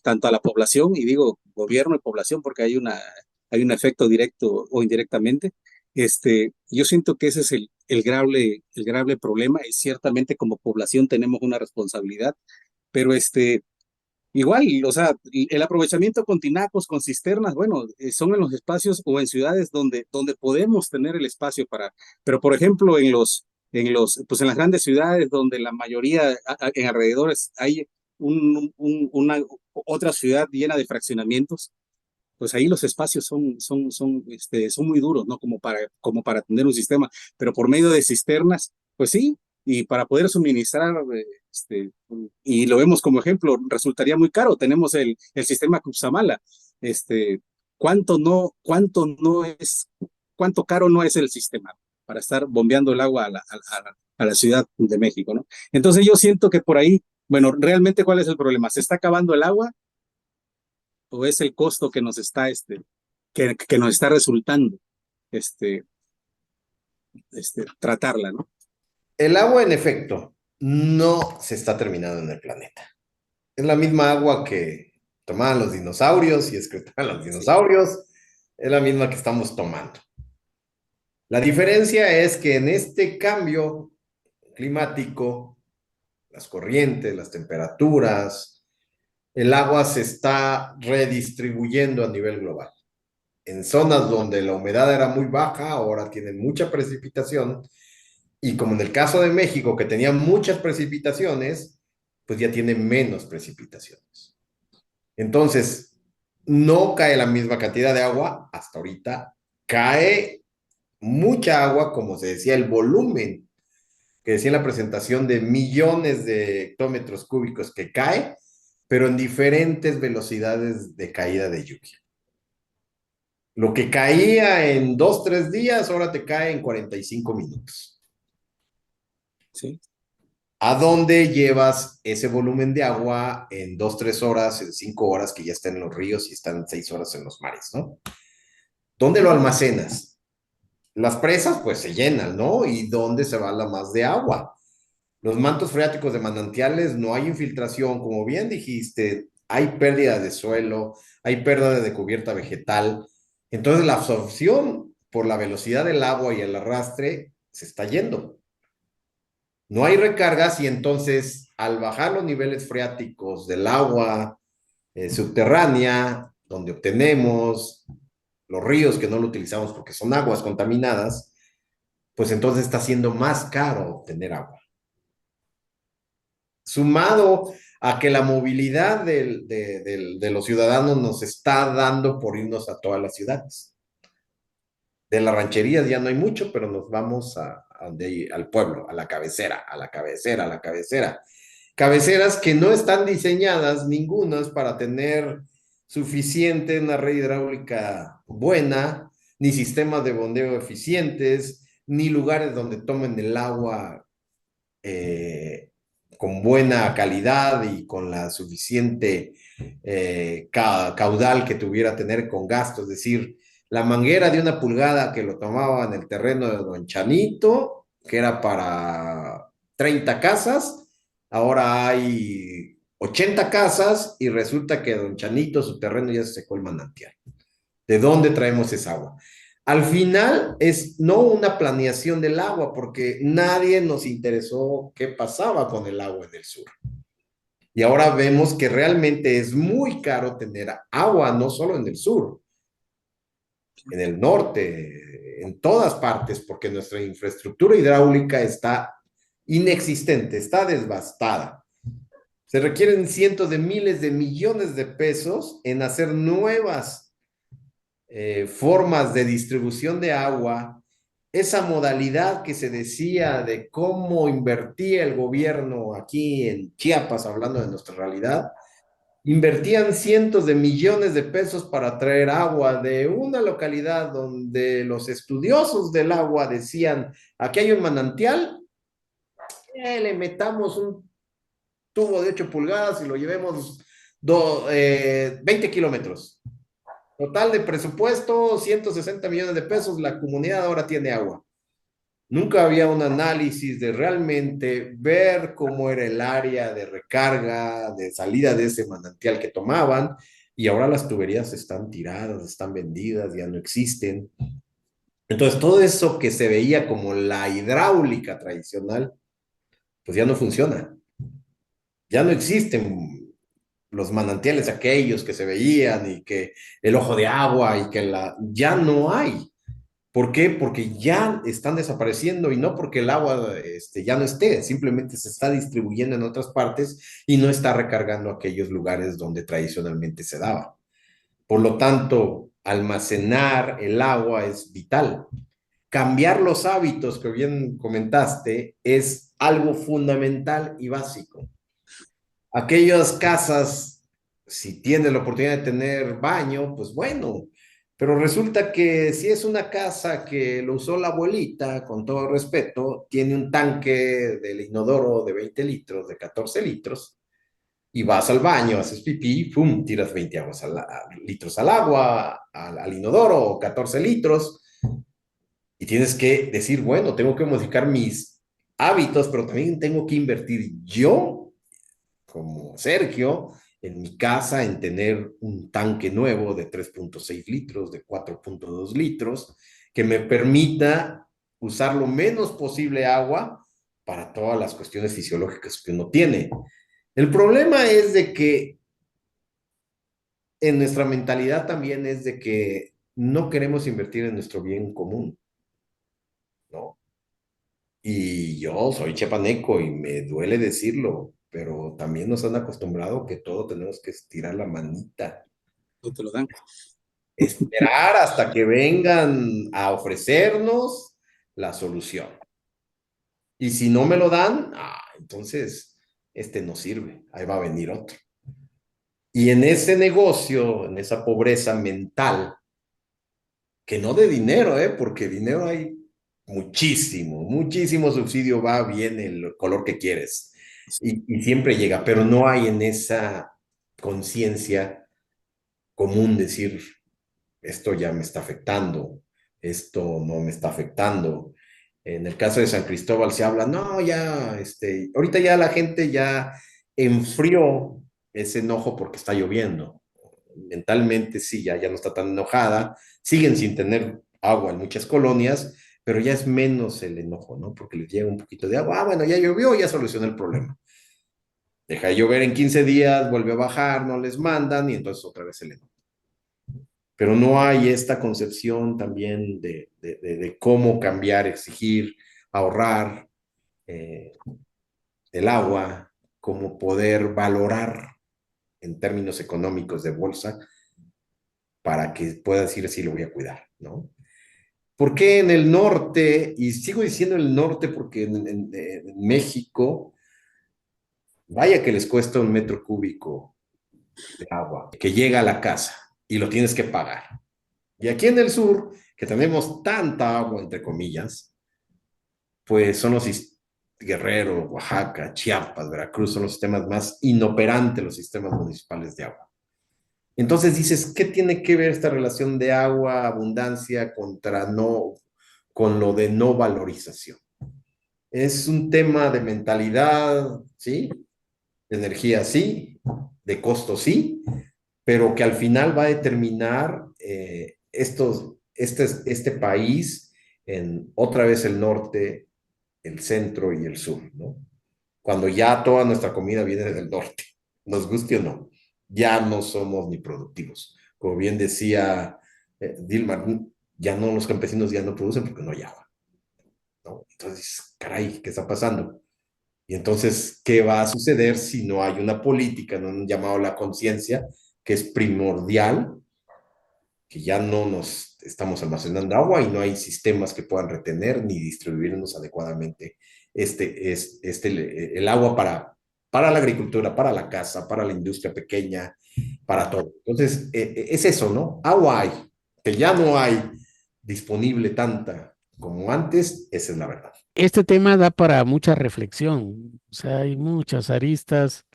Tanto a la población, y digo gobierno y población, porque hay un efecto directo o indirectamente. Yo siento que ese es el grave problema, y ciertamente como población tenemos una responsabilidad, pero igual, o sea, el aprovechamiento con tinacos, con cisternas, bueno, son en los espacios o en ciudades donde podemos tener el espacio para, pero por ejemplo, pues en las grandes ciudades donde la mayoría en alrededores hay una otra ciudad llena de fraccionamientos, pues ahí los espacios son muy duros, ¿no? Como para tener un sistema, pero por medio de cisternas, pues sí, y para poder suministrar, y lo vemos como ejemplo, resultaría muy caro. Tenemos el sistema Cutzamala. ¿Cuánto caro no es el sistema para estar bombeando el agua a la Ciudad de México, ¿no? Entonces yo siento que por ahí, bueno, realmente, ¿cuál es el problema? ¿Se está acabando el agua o es el costo que nos está, que nos está resultando, este, tratarla, ¿no? El agua, en efecto, no se está terminando en el planeta. Es la misma agua que tomaban los dinosaurios y excretaban los dinosaurios. Es la misma que estamos tomando. La diferencia es que en este cambio climático, las corrientes, las temperaturas, el agua se está redistribuyendo a nivel global. En zonas donde la humedad era muy baja, ahora tienen mucha precipitación, y como en el caso de México, que tenía muchas precipitaciones, pues ya tiene menos precipitaciones. Entonces, no cae la misma cantidad de agua hasta ahorita, cae mucha agua, como se decía, el volumen que decía en la presentación de millones de hectómetros cúbicos que cae, pero en diferentes velocidades de caída de lluvia. Lo que caía en 2, 3 días, ahora te cae en 45 minutos. Sí. ¿A dónde llevas ese volumen de agua en 2, 3 horas, en 5 horas que ya está en los ríos y están 6 horas en los mares, ¿no? ¿Dónde lo almacenas? Las presas pues se llenan, ¿no? ¿Y dónde se va la más de agua? Los mantos freáticos de manantiales, no hay infiltración, como bien dijiste, hay pérdida de suelo, hay pérdida de cubierta vegetal. Entonces la absorción por la velocidad del agua y el arrastre se está yendo. No hay recargas, y entonces al bajar los niveles freáticos del agua subterránea, donde obtenemos los ríos que no lo utilizamos porque son aguas contaminadas, pues entonces está siendo más caro obtener agua. Sumado a que la movilidad de los ciudadanos nos está dando por irnos a todas las ciudades. De las rancherías ya no hay mucho, pero nos vamos al pueblo, a la cabecera, a la cabecera, a la cabecera. Cabeceras que no están diseñadas ningunas para tener suficiente una red hidráulica buena, ni sistemas de bondeo eficientes, ni lugares donde tomen el agua con buena calidad y con la suficiente caudal que tuviera tener con gasto. Es decir, la manguera de 1 pulgada que lo tomaba en el terreno de Don Chanito, que era para 30 casas, ahora hay 80 casas y resulta que Don Chanito, su terreno ya se secó el manantial. ¿De dónde traemos esa agua? Al final es no una planeación del agua, porque nadie nos interesó qué pasaba con el agua en el sur. Y ahora vemos que realmente es muy caro tener agua, no solo en el sur, en el norte, en todas partes, porque nuestra infraestructura hidráulica está inexistente, está devastada. Se requieren cientos de miles de millones de pesos en hacer nuevas formas de distribución de agua, esa modalidad que se decía de cómo invertía el gobierno aquí en Chiapas, hablando de nuestra realidad, invertían cientos de millones de pesos para traer agua de una localidad donde los estudiosos del agua decían, aquí hay un manantial, le metamos un tubo de 8 pulgadas y lo llevemos 20 kilómetros. Total de presupuesto, 160 millones de pesos, la comunidad ahora tiene agua. Nunca había un análisis de realmente ver cómo era el área de recarga, de salida de ese manantial que tomaban, y ahora las tuberías están tiradas, están vendidas, ya no existen. Entonces, todo eso que se veía como la hidráulica tradicional, pues ya no funciona. Ya no existen los manantiales aquellos que se veían y que el ojo de agua y que ya no hay. ¿Por qué? Porque ya están desapareciendo y no porque el agua ya no esté, simplemente se está distribuyendo en otras partes y no está recargando aquellos lugares donde tradicionalmente se daba. Por lo tanto, almacenar el agua es vital. Cambiar los hábitos que bien comentaste es algo fundamental y básico. Aquellas casas, si tiene la oportunidad de tener baño, pues bueno, pero resulta que si es una casa que lo usó la abuelita, con todo respeto, tiene un tanque del inodoro de 20 litros, de 14 litros, y vas al baño, haces pipí, pum, tiras 20 litros al agua, al inodoro, o 14 litros, y tienes que decir, bueno, tengo que modificar mis hábitos, pero también tengo que invertir yo como Sergio, en mi casa, en tener un tanque nuevo de 3.6 litros, de 4.2 litros, que me permita usar lo menos posible agua para todas las cuestiones fisiológicas que uno tiene. El problema es de que en nuestra mentalidad también es de que no queremos invertir en nuestro bien común, ¿no? Y yo soy chiapaneco y me duele decirlo, pero también nos han acostumbrado que todo tenemos que estirar la manita, No te lo dan. esperar hasta que vengan a ofrecernos la solución. Y si no me lo dan, entonces este no sirve, ahí va a venir otro. Y en ese negocio, en esa pobreza mental, que no de dinero, porque dinero hay muchísimo, muchísimo subsidio, va bien el color que quieres y siempre llega, pero no hay en esa conciencia común decir, esto ya me está afectando, esto no me está afectando. En el caso de San Cristóbal se habla, no, ya, ahorita ya la gente ya enfrió ese enojo porque está lloviendo. Mentalmente sí, ya no está tan enojada, siguen sin tener agua en muchas colonias, pero ya es menos el enojo, ¿no? Porque les llega un poquito de agua, bueno, ya llovió, ya solucionó el problema. Deja de llover en 15 días, vuelve a bajar, no les mandan y entonces otra vez el enojo. Pero no hay esta concepción también de cómo cambiar, exigir, ahorrar el agua, cómo poder valorar en términos económicos de bolsa para que pueda decir si lo voy a cuidar, ¿no? ¿Por qué en el norte, y sigo diciendo el norte porque en México, vaya que les cuesta un metro cúbico de agua que llega a la casa y lo tienes que pagar? Y aquí en el sur, que tenemos tanta agua, entre comillas, pues son Guerrero, Oaxaca, Chiapas, Veracruz, son los sistemas más inoperantes, los sistemas municipales de agua. Entonces dices, ¿qué tiene que ver esta relación de agua, abundancia con lo de no valorización? Es un tema de mentalidad, ¿sí? De energía, sí, de costo, sí, pero que al final va a determinar este país en otra vez el norte, el centro y el sur, ¿no? Cuando ya toda nuestra comida viene del norte, nos guste o no, ya no somos ni productivos. Como bien decía Dilma, ya no, los campesinos ya no producen porque no hay agua, ¿no? Entonces, caray, ¿qué está pasando? Y entonces, ¿qué va a suceder si no hay una política, no un llamado a la conciencia, que es primordial, que ya no nos estamos almacenando agua y no hay sistemas que puedan retener ni distribuirnos adecuadamente el agua para la agricultura, para la casa, para la industria pequeña, para todo? Entonces, es eso, ¿no? Agua hay, que ya no hay disponible tanta como antes, esa es la verdad. Este tema da para mucha reflexión, o sea, hay muchas aristas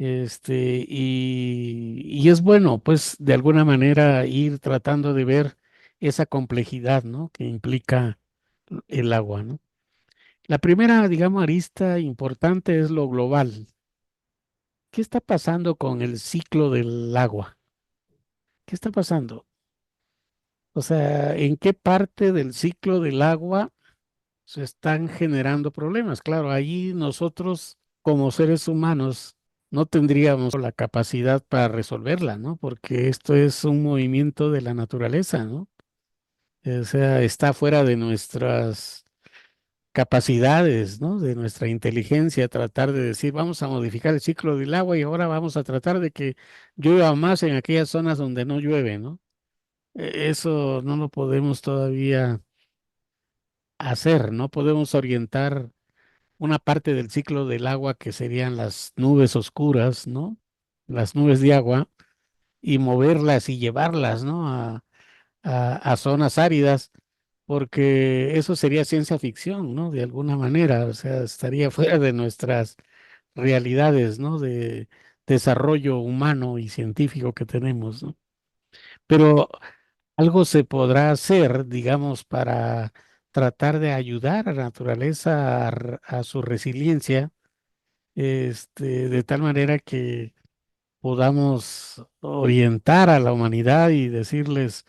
y es bueno, pues, de alguna manera ir tratando de ver esa complejidad, ¿no? Que implica el agua, ¿no? La primera, digamos, arista importante es lo global. ¿Qué está pasando con el ciclo del agua? ¿Qué está pasando? O sea, ¿en qué parte del ciclo del agua se están generando problemas? Claro, allí nosotros como seres humanos no tendríamos la capacidad para resolverla, ¿no? Porque esto es un movimiento de la naturaleza, ¿no? O sea, está fuera de nuestras capacidades, ¿no? De nuestra inteligencia, tratar de decir, vamos a modificar el ciclo del agua y ahora vamos a tratar de que llueva más en aquellas zonas donde no llueve, ¿no? Eso no lo podemos todavía hacer, no podemos orientar una parte del ciclo del agua que serían las nubes oscuras, ¿no? Las nubes de agua y moverlas y llevarlas, ¿no? A zonas áridas, porque eso sería ciencia ficción, ¿no? De alguna manera, o sea, estaría fuera de nuestras realidades, ¿no? De desarrollo humano y científico que tenemos, ¿no? Pero algo se podrá hacer, digamos, para tratar de ayudar a la naturaleza a su resiliencia, de tal manera que podamos orientar a la humanidad y decirles,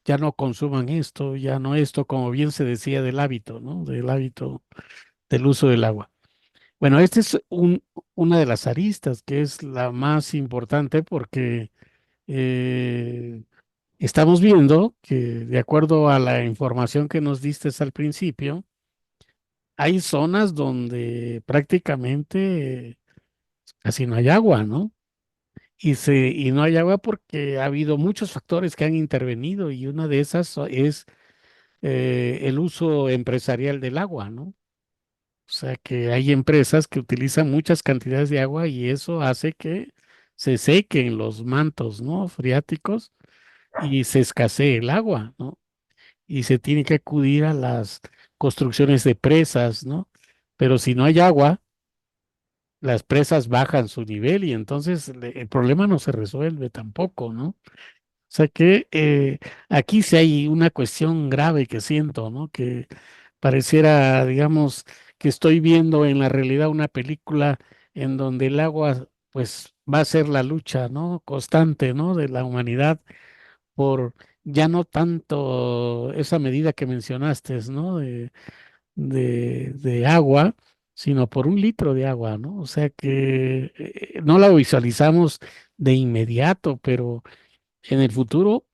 ya no consuman esto, ya no esto, como bien se decía del hábito, ¿no? Del hábito del uso del agua. Bueno, esta es una de las aristas que es la más importante porque eh, estamos viendo que, de acuerdo a la información que nos diste al principio, hay zonas donde prácticamente casi no hay agua, ¿no? Y no hay agua porque ha habido muchos factores que han intervenido y una de esas es el uso empresarial del agua, ¿no? O sea que hay empresas que utilizan muchas cantidades de agua y eso hace que se sequen los mantos, ¿no? Freáticos y se escasee el agua, ¿no? Y se tiene que acudir a las construcciones de presas, ¿no? Pero si no hay agua, las presas bajan su nivel y entonces el problema no se resuelve tampoco, ¿no? O sea que aquí sí hay una cuestión grave que siento, ¿no? Que pareciera, digamos, que estoy viendo en la realidad una película en donde el agua, pues, va a ser la lucha, ¿no? Constante, ¿no? De la humanidad por ya no tanto esa medida que mencionaste, ¿no? De agua, sino por un litro de agua, ¿no? O sea que no la visualizamos de inmediato, pero en el futuro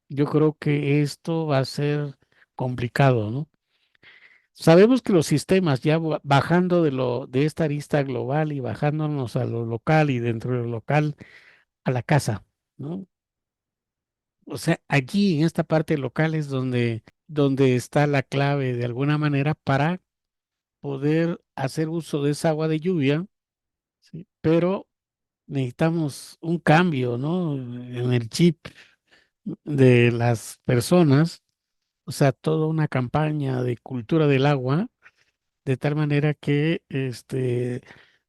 yo creo que esto va a ser complicado, ¿no? Sabemos que los sistemas ya bajando de esta arista global y bajándonos a lo local y dentro de lo local a la casa, ¿no? O sea, allí en esta parte local es donde está la clave de alguna manera para poder hacer uso de esa agua de lluvia, ¿sí? Pero necesitamos un cambio, ¿no? En el chip de las personas, o sea, toda una campaña de cultura del agua, de tal manera que,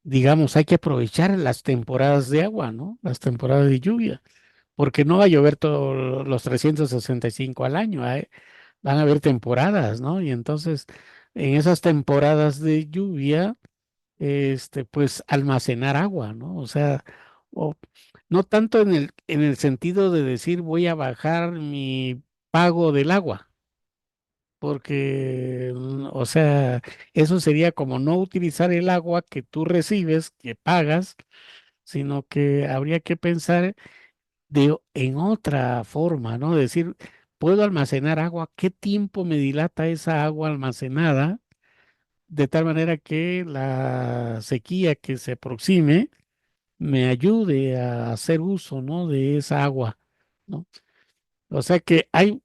digamos, hay que aprovechar las temporadas de agua, ¿no? Las temporadas de lluvia, porque no va a llover todos los 365 al año, van a haber temporadas, ¿no? Y entonces, en esas temporadas de lluvia, pues almacenar agua, ¿no? O sea, o, no tanto en el sentido de decir voy a bajar mi pago del agua, porque, o sea, eso sería como no utilizar el agua que tú recibes, que pagas, sino que habría que pensar en otra forma, ¿no? Decir, puedo almacenar agua, ¿qué tiempo me dilata esa agua almacenada? De tal manera que la sequía que se aproxime me ayude a hacer uso, ¿no? De esa agua, ¿no? O sea que hay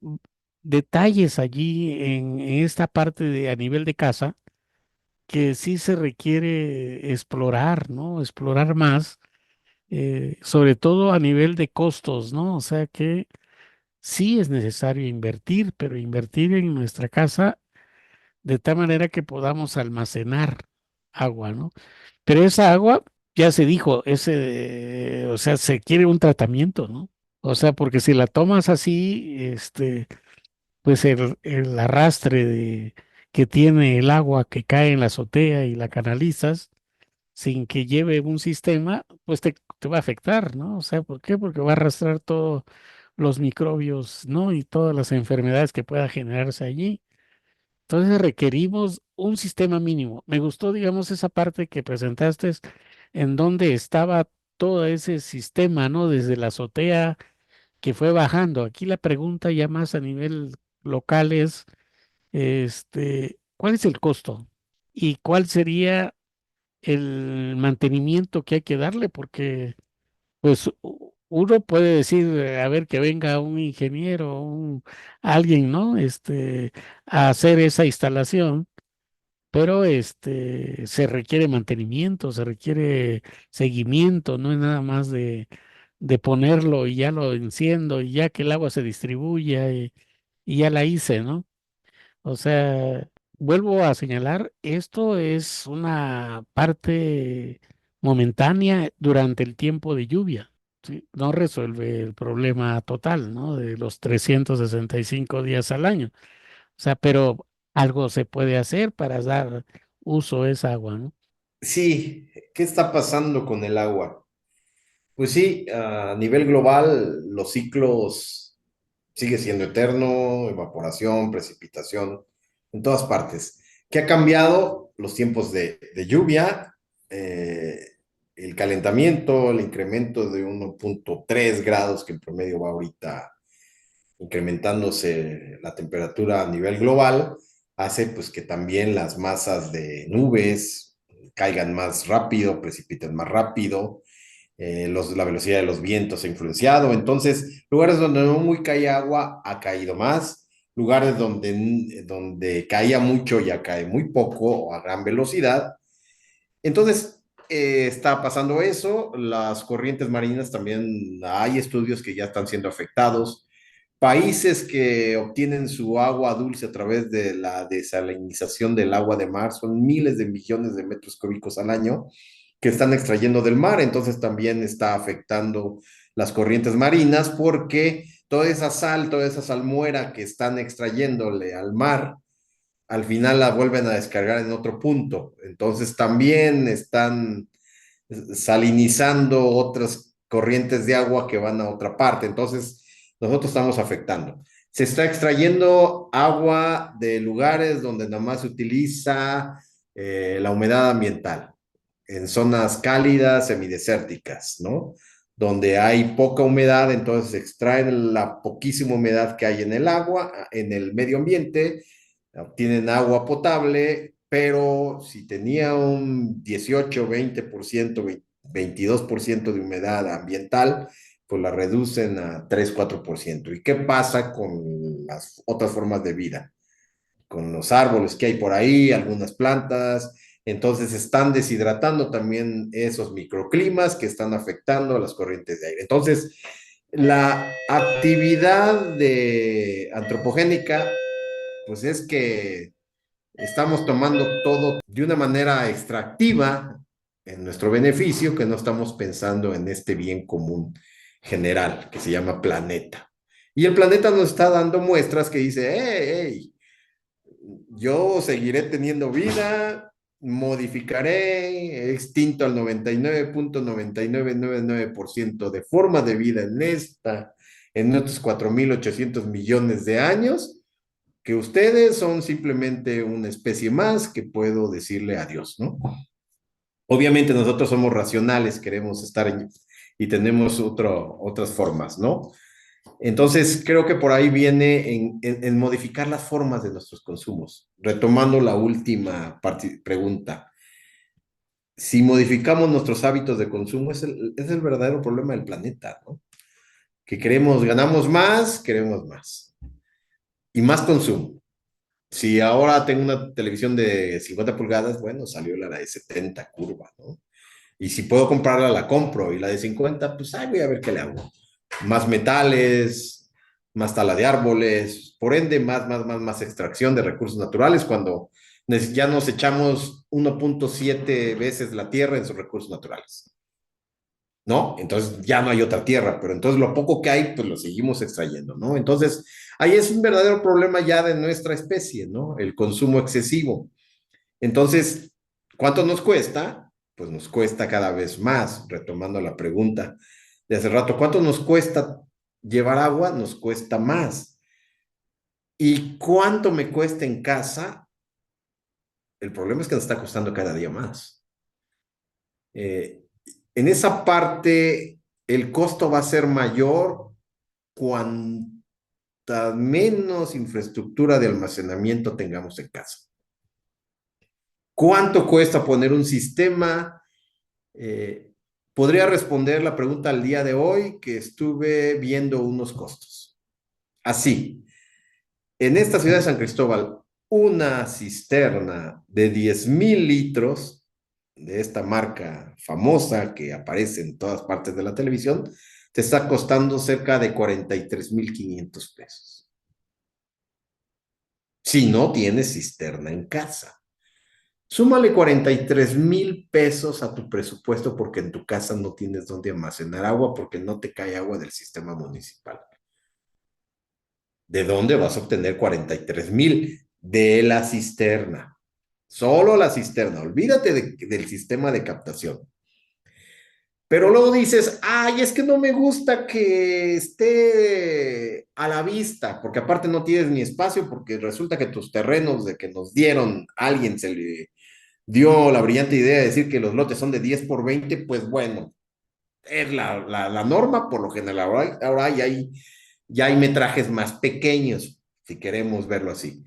detalles allí en esta parte a nivel de casa que sí se requiere explorar, ¿no? Explorar más, sobre todo a nivel de costos, ¿no? O sea que sí es necesario invertir, pero invertir en nuestra casa de tal manera que podamos almacenar agua, ¿no? Pero esa agua ya se dijo, o sea, se quiere un tratamiento, ¿no? O sea, porque si la tomas así, pues el arrastre que tiene el agua que cae en la azotea y la canalizas sin que lleve un sistema, pues te va a afectar, ¿no? O sea, ¿por qué? Porque va a arrastrar todos los microbios, ¿no? Y todas las enfermedades que pueda generarse allí. Entonces requerimos un sistema mínimo. Me gustó, digamos, esa parte que presentaste en donde estaba todo ese sistema, ¿no? Desde la azotea que fue bajando. Aquí la pregunta ya más a nivel local es, ¿cuál es el costo? ¿Y cuál sería el mantenimiento que hay que darle? Porque, pues, uno puede decir, a ver, que venga un ingeniero, alguien, ¿no? A hacer esa instalación, pero se requiere mantenimiento, se requiere seguimiento, no es nada más de ponerlo y ya lo enciendo y ya que el agua se distribuya y ya la hice, ¿no? O sea, vuelvo a señalar, esto es una parte momentánea durante el tiempo de lluvia, ¿sí? No resuelve el problema total, ¿no? De los 365 días al año. O sea, pero algo se puede hacer para dar uso a esa agua, ¿no? Sí, ¿qué está pasando con el agua? Pues sí, a nivel global, los ciclos sigue siendo eterno, evaporación, precipitación, en todas partes. ¿Qué ha cambiado? Los tiempos de lluvia, eh, el calentamiento, el incremento de 1.3 grados, que en promedio va ahorita incrementándose la temperatura a nivel global, hace pues que también las masas de nubes caigan más rápido, precipiten más rápido, la velocidad de los vientos ha influenciado. Entonces, lugares donde no muy cae agua, ha caído más. Lugares donde caía mucho, ya cae muy poco o a gran velocidad. Entonces, está pasando eso. Las corrientes marinas también hay estudios que ya están siendo afectados. Países que obtienen su agua dulce a través de la desalinización del agua de mar son miles de millones de metros cúbicos al año que están extrayendo del mar, entonces también está afectando las corrientes marinas porque toda esa sal, toda esa salmuera que están extrayéndole al mar, al final la vuelven a descargar en otro punto. Entonces también están salinizando otras corrientes de agua que van a otra parte. Entonces nosotros estamos afectando. Se está extrayendo agua de lugares donde nada más se utiliza la humedad ambiental en zonas cálidas, semidesérticas, ¿no? Donde hay poca humedad, entonces se extrae la poquísima humedad que hay en el agua, en el medio ambiente, obtienen agua potable, pero si tenía un 18, 20%, 22% de humedad ambiental, pues la reducen a 3, 4%. ¿Y qué pasa con las otras formas de vida? Con los árboles que hay por ahí, algunas plantas, entonces están deshidratando también esos microclimas que están afectando a las corrientes de aire. Entonces, la actividad antropogénica, pues es que estamos tomando todo de una manera extractiva en nuestro beneficio, que no estamos pensando en este bien común general que se llama planeta. Y el planeta nos está dando muestras que dice, hey, yo seguiré teniendo vida, modificaré, extinto al 99.9999% de forma de vida en estos 4.800 millones de años, que ustedes son simplemente una especie más que puedo decirle adiós, ¿no? Obviamente nosotros somos racionales, queremos y tenemos otras formas, ¿no? Entonces, creo que por ahí viene en modificar las formas de nuestros consumos. Retomando la última pregunta, si modificamos nuestros hábitos de consumo, es el verdadero problema del planeta, ¿no? Que queremos más y más consumo. Si ahora tengo una televisión de 50 pulgadas, bueno, salió la de 70 curva, ¿no? Y si puedo comprarla, la compro. Y la de 50, pues ahí voy a ver qué le hago. Más metales, más tala de árboles, por ende, más extracción de recursos naturales cuando ya nos echamos 1.7 veces la tierra en sus recursos naturales, ¿no? Entonces ya no hay otra tierra, pero entonces lo poco que hay, pues lo seguimos extrayendo, ¿no? Entonces ahí es un verdadero problema ya de nuestra especie, ¿no? El consumo excesivo. Entonces, ¿cuánto nos cuesta? Pues nos cuesta cada vez más, retomando la pregunta de hace rato, ¿cuánto nos cuesta llevar agua? Nos cuesta más. ¿Y cuánto me cuesta en casa? El problema es que nos está costando cada día más. En esa parte, el costo va a ser mayor cuanta menos infraestructura de almacenamiento tengamos en casa. ¿Cuánto cuesta poner un sistema? Podría responder la pregunta al día de hoy que estuve viendo unos costos. Así, en esta ciudad de San Cristóbal, una cisterna de 10,000 litros de esta marca famosa que aparece en todas partes de la televisión, te está costando cerca de 43,500 pesos. Si no tienes cisterna en casa. Súmale 43,000 pesos a tu presupuesto porque en tu casa no tienes dónde almacenar agua porque no te cae agua del sistema municipal. ¿De dónde vas a obtener 43,000? De la cisterna. Solo la cisterna. Olvídate del sistema de captación. Pero luego dices, ay, es que no me gusta que esté a la vista, porque aparte no tienes ni espacio, porque resulta que tus terrenos de que nos dieron, alguien se le dio la brillante idea de decir que los lotes son de 10 por 20, pues bueno, es la norma, por lo general ahora ya hay metrajes más pequeños, si queremos verlo así.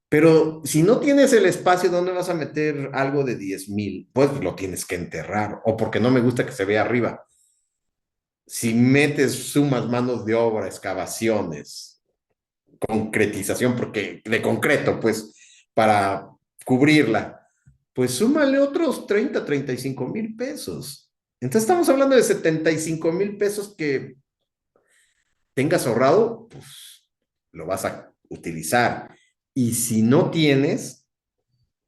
Pero si no tienes el espacio donde vas a meter algo de 10,000, pues lo tienes que enterrar, o porque no me gusta que se vea arriba. Si metes sumas manos de obra, excavaciones, concretización, porque de concreto, pues, para cubrirla, pues súmale otros 35,000 pesos. Entonces estamos hablando de 75,000 pesos que tengas ahorrado, pues lo vas a utilizar. Y si no tienes,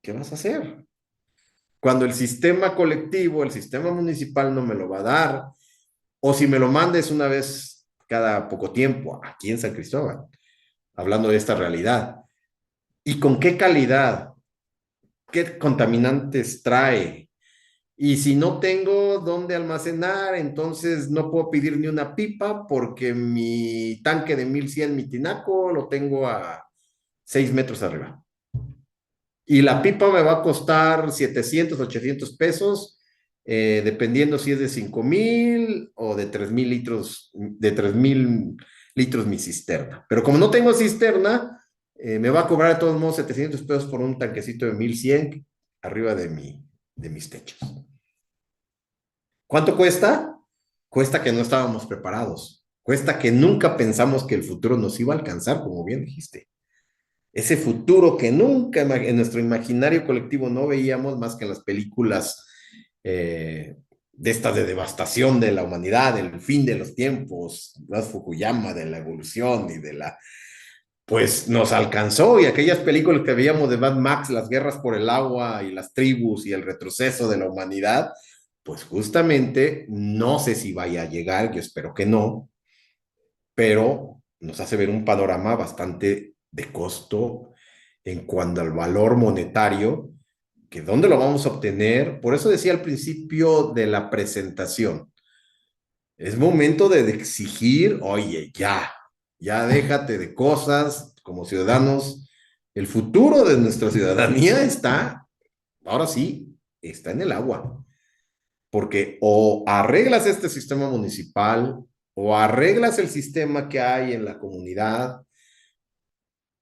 ¿qué vas a hacer? Cuando el sistema colectivo, el sistema municipal no me lo va a dar, o si me lo mandes una vez cada poco tiempo, aquí en San Cristóbal, hablando de esta realidad. ¿Y con qué calidad? ¿Qué contaminantes trae? Y si no tengo dónde almacenar, entonces no puedo pedir ni una pipa porque mi tanque de 1100, mi tinaco, lo tengo a 6 metros arriba. Y la pipa me va a costar 700, 800 pesos, dependiendo si es de 5,000 o de 3,000 litros, de 3,000 litros mi cisterna. Pero como no tengo cisterna, me va a cobrar de todos modos 700 pesos por un tanquecito de 1100 arriba de mis techos. ¿Cuánto cuesta? Cuesta que no estábamos preparados. Cuesta que nunca pensamos que el futuro nos iba a alcanzar, como bien dijiste. Ese futuro que nunca en nuestro imaginario colectivo no veíamos más que en las películas de estas de devastación de la humanidad, el fin de los tiempos, las Fukuyama, de la evolución y de la... Pues nos alcanzó y aquellas películas que veíamos de Mad Max, las guerras por el agua y las tribus y el retroceso de la humanidad, pues justamente no sé si vaya a llegar, yo espero que no, pero nos hace ver un panorama bastante de costo en cuanto al valor monetario, que dónde lo vamos a obtener. Por eso decía al principio de la presentación, es momento de exigir, oye, ya déjate de cosas como ciudadanos, el futuro de nuestra ciudadanía está, ahora sí, está en el agua, porque o arreglas este sistema municipal o arreglas el sistema que hay en la comunidad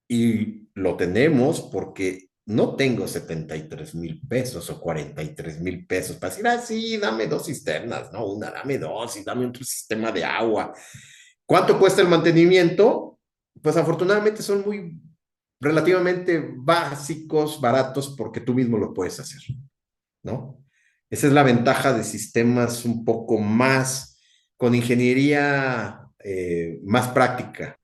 y lo tenemos porque no tengo 73,000 pesos o 43,000 pesos para decir, sí, dame 2 cisternas, no una, dame 2 y dame otro sistema de agua. ¿Cuánto cuesta el mantenimiento? Pues afortunadamente son muy relativamente básicos, baratos, porque tú mismo lo puedes hacer, ¿no? Esa es la ventaja de sistemas un poco más con ingeniería más práctica.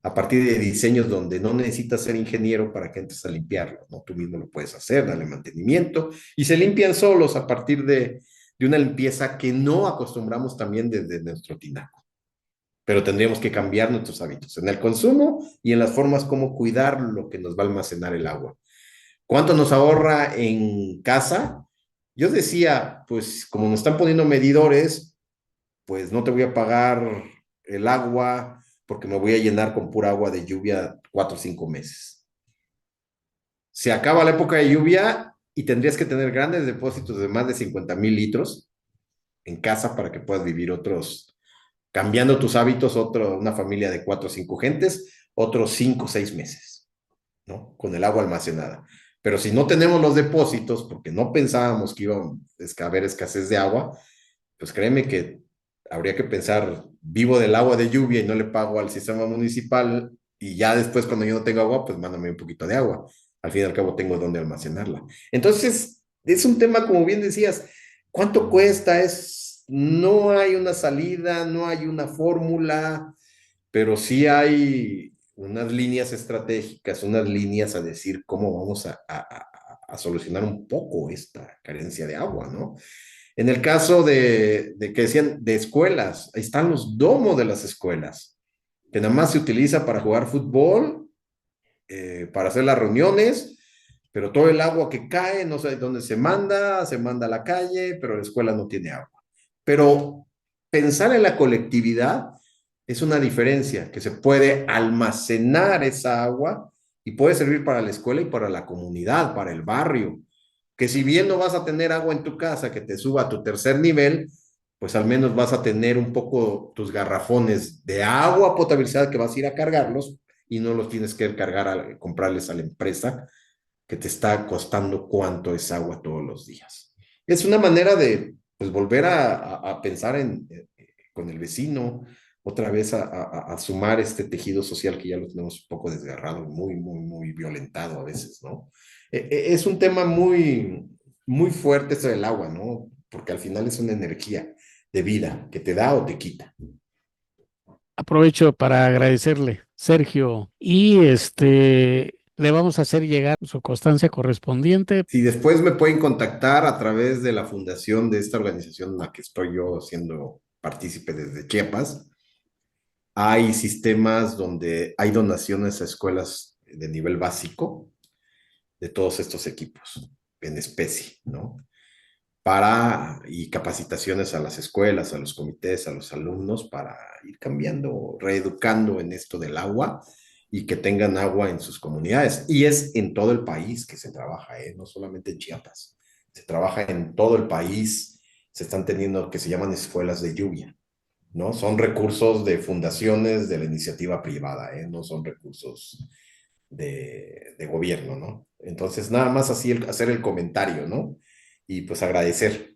a partir de diseños donde no necesitas ser ingeniero para que entres a limpiarlo, ¿no? Tú mismo lo puedes hacer, darle mantenimiento, y se limpian solos a partir de una limpieza que no acostumbramos también desde nuestro tinaco. Pero tendríamos que cambiar nuestros hábitos en el consumo y en las formas como cuidar lo que nos va a almacenar el agua. ¿Cuánto nos ahorra en casa? Yo decía, pues como nos están poniendo medidores, pues no te voy a pagar el agua porque me voy a llenar con pura agua de lluvia 4 o 5 meses. Se acaba la época de lluvia y tendrías que tener grandes depósitos de más de 50,000 litros en casa para que puedas vivir otros, cambiando tus hábitos, una familia de 4 o 5 gentes, otros 5 o 6 meses, ¿no? Con el agua almacenada. Pero si no tenemos los depósitos, porque no pensábamos que iba a haber escasez de agua, pues créeme que habría que pensar, vivo del agua de lluvia y no le pago al sistema municipal, y ya después cuando yo no tengo agua, pues mándame un poquito de agua. Al fin y al cabo tengo dónde almacenarla. Entonces, es un tema, como bien decías, ¿cuánto cuesta? No hay una salida, no hay una fórmula, pero sí hay unas líneas estratégicas, unas líneas a decir cómo vamos a solucionar un poco esta carencia de agua, ¿no? En el caso de que decían de escuelas, ahí están los domos de las escuelas, que nada más se utiliza para jugar fútbol, para hacer las reuniones, pero todo el agua que cae, no sé dónde se manda a la calle, pero la escuela no tiene agua. Pero pensar en la colectividad es una diferencia, que se puede almacenar esa agua y puede servir para la escuela y para la comunidad, para el barrio. Que si bien no vas a tener agua en tu casa que te suba a tu tercer nivel, pues al menos vas a tener un poco tus garrafones de agua potabilizada que vas a ir a cargarlos y no los tienes que cargar comprarles a la empresa que te está costando cuánto es agua todos los días. Es una manera de pues, volver a pensar con el vecino, otra vez a sumar este tejido social que ya lo tenemos un poco desgarrado, muy, muy, muy violentado a veces, ¿no? Es un tema muy, muy fuerte esto del agua, ¿no? Porque al final es una energía de vida que te da o te quita. Aprovecho para agradecerle, Sergio, y le vamos a hacer llegar su constancia correspondiente. Si después me pueden contactar a través de la fundación de esta organización en la que estoy yo siendo partícipe desde Chiapas, hay sistemas donde hay donaciones a escuelas de nivel básico de todos estos equipos en especie, ¿no? Y capacitaciones a las escuelas, a los comités, a los alumnos para ir cambiando, reeducando en esto del agua y que tengan agua en sus comunidades. Y es en todo el país que se trabaja, ¿eh? No solamente en Chiapas, se trabaja en todo el país, se están teniendo que se llaman escuelas de lluvia, ¿no? Son recursos de fundaciones de la iniciativa privada, ¿eh? No son recursos de gobierno, ¿no? Entonces, nada más así hacer el comentario, ¿no? Y pues agradecer